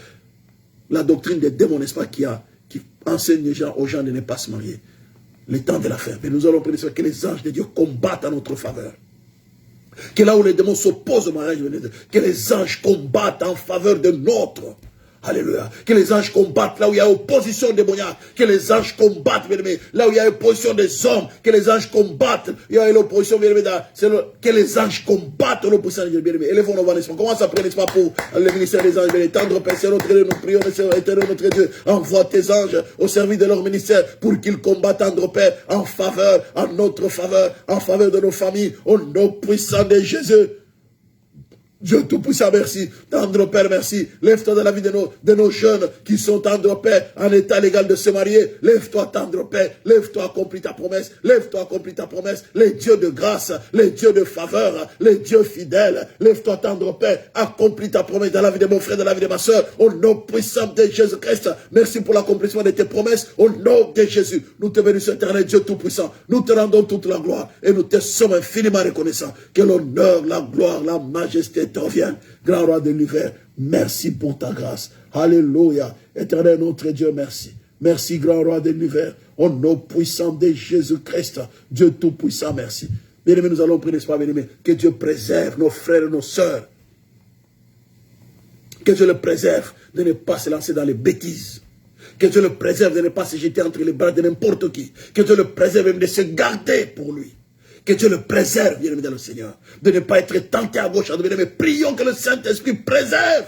la doctrine des démons, n'est-ce pas, qui enseigne aux gens de ne pas se marier. Le temps de la fin. Mais nous allons prier que les anges de Dieu combattent en notre faveur. Que là où les démons s'opposent au mariage, que les anges combattent en faveur de notre. Alléluia. Que les anges combattent là où il y a opposition démoniaque. Que les anges combattent, bien aimé, là où il y a opposition des hommes. Que les anges combattent. Il y a l'opposition, bien aimé, que les anges combattent l'opposition, bien aimé. Élevons nos voix, n'est-ce pas? Comment ça prie, n'est-ce pas, pour le ministère des anges, bien tendre Père, c'est notre Dieu, nous prions, éternel notre Dieu. Envoie tes anges au service de leur ministère pour qu'ils combattent, tendre Père, en faveur, en notre faveur, en faveur de nos familles, au nom puissant de Jésus. Dieu tout-puissant, merci. Tendre Père, merci. Lève-toi dans la vie de nos jeunes qui sont, tendre Père, en état légal de se marier. Lève-toi, tendre Père. Lève-toi, accomplis ta promesse. Lève-toi, accomplis ta promesse. Les dieux de grâce, les dieux de faveur, les dieux fidèles. Lève-toi, tendre Père. Accomplis ta promesse dans la vie de mon frère, dans la vie de ma soeur. Au nom puissant de Jésus-Christ. Merci pour l'accomplissement de tes promesses. Au nom de Jésus. Nous te bénissons, éternel Dieu tout-puissant. Nous te rendons toute la gloire. Et nous te sommes infiniment reconnaissants. Que l'honneur, la gloire, la majesté t'en viennent. Grand roi de l'univers, merci pour ta grâce. Alléluia. Éternel notre Dieu, merci. Merci, grand roi de l'univers. Au nom puissant de Jésus-Christ. Dieu tout-puissant, merci. Bien-aimés, nous allons prier, n'est-ce pas, bien-aimés, que Dieu préserve nos frères et nos sœurs. Que Dieu le préserve de ne pas se lancer dans les bêtises. Que Dieu le préserve de ne pas se jeter entre les bras de n'importe qui. Que Dieu le préserve même de se garder pour lui. Que Dieu le préserve, bien-aimé dans le Seigneur, de ne pas être tenté à gauche, à droite. Mais prions que le Saint-Esprit préserve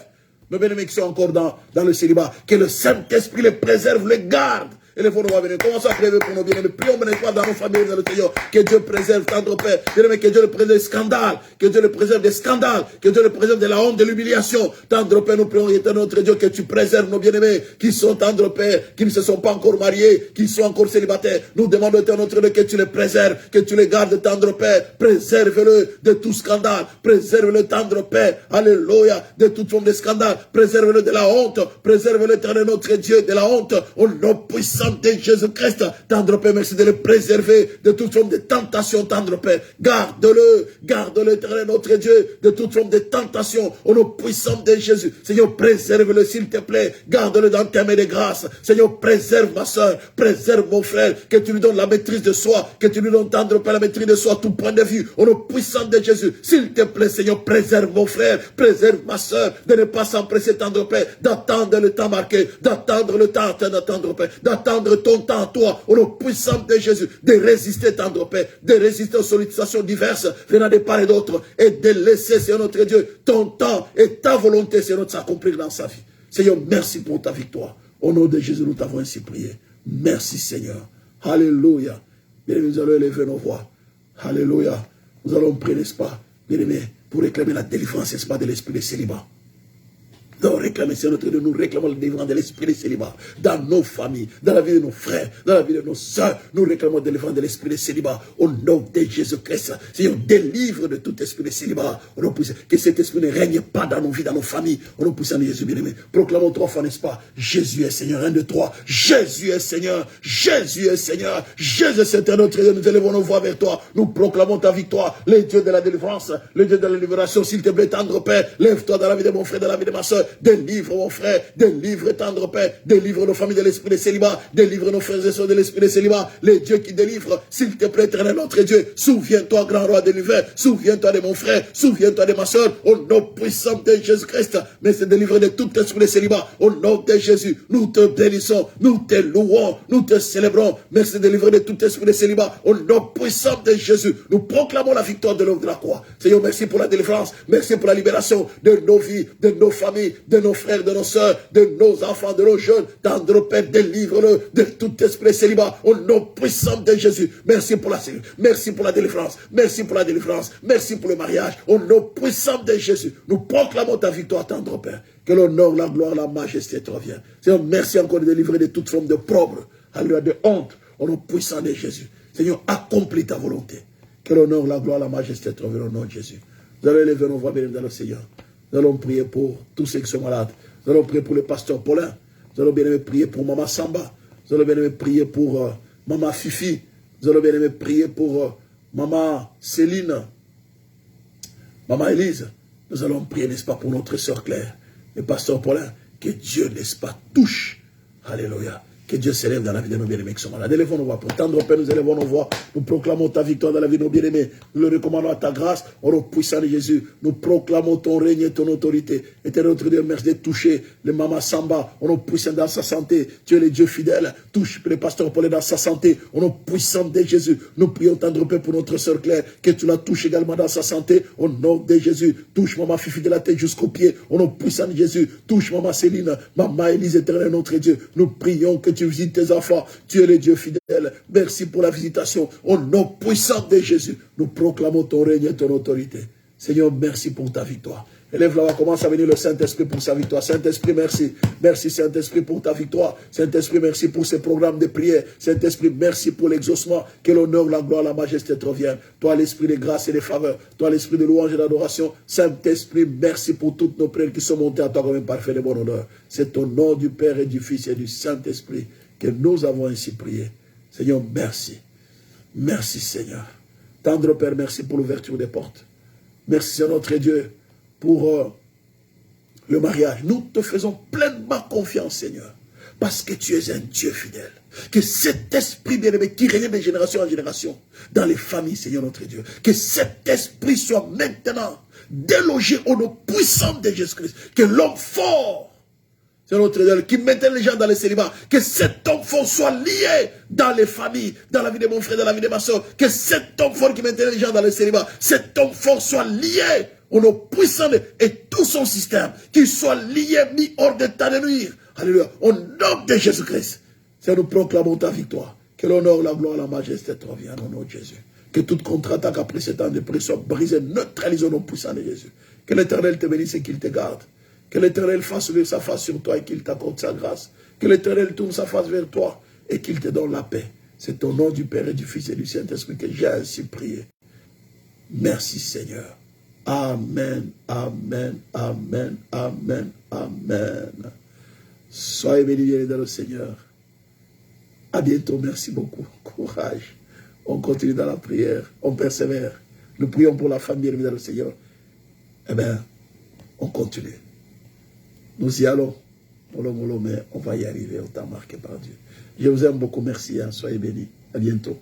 nos bien-aimés qui sont encore dans le célibat. Que le Saint-Esprit les préserve, les garde. Et les fonds, commençons à prier pour nos bien-aimés. Prions maintenant dans nos familles, dans le Seigneur. Que Dieu préserve tendre Père. Bien-aimés, que Dieu le préserve des scandales. Que Dieu le préserve des scandales. Que Dieu le préserve de la honte, de l'humiliation. Tendre Père, nous prions, éternel notre Dieu, que tu préserves nos bien-aimés qui sont tendre Père, qui ne se sont pas encore mariés, qui sont encore célibataires. Nous demandons, éternel notre Dieu, que tu les préserves, que tu les gardes, tendre Père. Préserve-le de tout scandale. Préserve-le, tendre Père. Alléluia. De toute forme de scandale. Préserve-le de la honte. Préserve-le, éternel notre Dieu, de la honte. Au nom puissant de Jésus-Christ, tendre Père, merci de le préserver de toute forme de tentation, tendre Père. Garde-le, éternel notre Dieu, de toute forme de tentation, au nom puissant de Jésus. Seigneur, préserve-le, s'il te plaît. Garde-le dans tes mains de grâce. Seigneur, préserve ma soeur, préserve mon frère, que tu lui donnes la maîtrise de soi, que tu lui donnes, tendre Père, la maîtrise de soi, tout point de vue, au nom puissant de Jésus. S'il te plaît, Seigneur, préserve mon frère, préserve ma soeur, de ne pas s'empresser, tendre Père, d'attendre le temps marqué, d'attendre le temps, tendre Père, d'attendre ton temps à toi, au nom puissant de Jésus, de résister, tendre Père, de résister aux sollicitations diverses venant de part et d'autre, et de laisser, Seigneur notre Dieu, ton temps et ta volonté, Seigneur, de s'accomplir dans sa vie. Seigneur, merci pour ta victoire. Au nom de Jésus, nous t'avons ainsi prié. Merci, Seigneur. Alléluia. Bien-aimés, nous allons élever nos voix. Alléluia. Nous allons prier, n'est-ce pas, bien-aimés, pour réclamer la délivrance, n'est-ce pas, de l'esprit de célibat. Nous réclamer, Seigneur notre Dieu, nous réclamons le délivrance de l'esprit de célibat dans nos familles, dans la vie de nos frères, dans la vie de nos sœurs. Nous réclamons le délivrance de l'esprit de célibat au nom de Jésus-Christ. Seigneur, délivre de tout esprit de célibat. Que cet esprit ne règne pas dans nos vies, dans nos familles. Au nom puissant de Jésus bien-aimé. Proclamons 3 fois, n'est-ce pas? Jésus est Seigneur. 1, 2, 3. Jésus est Seigneur. Jésus est Seigneur. Jésus est Seigneur notre Dieu. Nous élevons nos voix vers toi. Nous proclamons ta victoire. Le Dieu de la délivrance, le Dieu de la libération, s'il te plaît, tendre Père. Lève-toi dans la vie de mon frère, dans la vie de ma soeur. Délivre mon frère. Délivre tendre Père. Délivre nos familles de l'esprit de célibat. Délivre nos frères et sœurs de l'esprit de célibat. Les dieux qui délivrent, s'il te plaît, éternel notre Dieu. Souviens-toi, grand roi de l'univers. Souviens-toi de mon frère. Souviens-toi de ma soeur. Au nom puissant de Jésus-Christ. Mais c'est délivré de tout esprit de célibat. Au nom de Jésus, nous te bénissons. Nous te louons. Nous te célébrons. Merci de délivrer de tout esprit de célibat. Au nom puissant de Jésus, nous proclamons la victoire de l'homme de la croix. Seigneur, merci pour la délivrance. Merci pour la libération de nos vies, de nos familles, de nos frères, de nos sœurs, de nos enfants, de nos jeunes. Tendre Père, délivre-le de tout esprit de célibat. Au nom puissant de Jésus. Merci pour la cellule. Merci pour la délivrance. Merci pour la délivrance. Merci pour le mariage. Au nom puissant de Jésus, nous proclamons ta victoire, tendre Père. Que l'honneur, la gloire, la majesté te reviennent. Seigneur, merci encore de délivrer de toute forme de propre, alléluia, de honte, au nom puissant de Jésus. Seigneur, accomplis ta volonté. Que l'honneur, la gloire, la majesté te reviennent au nom de Jésus. Nous allons élever nos voix bénies dans le Seigneur. Nous allons prier pour tous ceux qui sont malades. Nous allons prier pour le pasteur Paulin. Nous allons bien aimer prier pour Maman Samba. Nous allons bien aimer prier pour Maman Fifi. Nous allons bien aimer prier pour Maman Céline. Maman Élise. Nous allons prier, n'est-ce pas, pour notre sœur Claire. Le pasteur Paulin. Que Dieu, n'est-ce pas, touche. Alléluia. Que Dieu s'élève dans la vie de nos bien-aimés qui sont malades. Élevons nos voix. Pour tendre Père, nous élevons nos voix. Nous proclamons ta victoire dans la vie de nos bien-aimés. Nous le recommandons à ta grâce. Au nom puissant de Jésus. Nous proclamons ton règne et ton autorité. Éternel notre Dieu, merci de toucher le Maman Samba. Au nom puissant dans sa santé. Tu es le Dieu fidèle. Touche le pasteur Paul dans sa santé. Au nom puissant de Jésus. Nous prions tendre Père pour notre sœur Claire. Que tu la touches également dans sa santé. Au nom de Jésus. Touche Maman Fifi de la tête jusqu'au pied. Au nom puissant de Jésus. Touche Maman Céline. Maman Élise, éternel notre Dieu. Nous prions que tu visites tes enfants. Tu es le Dieu fidèle. Merci pour la visitation. Au nom puissant de Jésus, nous proclamons ton règne et ton autorité. Seigneur, merci pour ta victoire. Élève là, commence à venir le Saint-Esprit pour sa victoire. Saint-Esprit, merci. Merci Saint-Esprit pour ta victoire. Saint-Esprit, merci pour ces programmes de prière. Saint-Esprit, merci pour l'exaucement. Que l'honneur, la gloire, la majesté te reviennent. Toi, l'esprit de grâce et de faveur. Toi, l'esprit de louange et d'adoration. Saint-Esprit, merci pour toutes nos prières qui sont montées à toi comme un parfait de bon honneur. C'est au nom du Père et du Fils et du Saint-Esprit que nous avons ainsi prié. Seigneur, merci. Merci, Seigneur. Tendre Père, merci pour l'ouverture des portes. Merci, Seigneur notre Dieu, pour le mariage. Nous te faisons pleinement confiance, Seigneur, parce que tu es un Dieu fidèle. Que cet esprit bien-aimé qui règne de génération en génération dans les familles, Seigneur notre Dieu, que cet esprit soit maintenant délogé au nom puissant de Jésus-Christ. Que l'homme fort, c'est notre Dieu, qui mettait les gens dans le célibat, que cet homme fort soit lié dans les familles, dans la vie de mon frère, dans la vie de ma soeur, que cet homme fort qui mettait les gens dans le célibat, cet homme fort soit lié au nom puissant et tout son système, qu'il soit lié, mis hors d'état de nuire. Alléluia. Au nom de Jésus-Christ, c'est nous proclamons ta victoire. Que l'honneur, la gloire, la majesté te reviennent au nom de Jésus. Que toute contre-attaque après ce temps de prière soit brisée, neutralisée au nom puissant de Jésus. Que l'Éternel te bénisse et qu'il te garde. Que l'Éternel fasse lever sa face sur toi et qu'il t'accorde sa grâce. Que l'Éternel tourne sa face vers toi et qu'il te donne la paix. C'est au nom du Père et du Fils et du Saint-Esprit que j'ai ainsi prié. Merci Seigneur. Amen, amen, amen, amen, amen. Soyez bénis dans le Seigneur. À bientôt, merci beaucoup. Courage. On continue dans la prière, on persévère. Nous prions pour la famille dans le Seigneur. Eh bien, on continue. Nous y allons, mais on va y arriver au temps marqué par Dieu. Je vous aime beaucoup, merci, soyez bénis. À bientôt.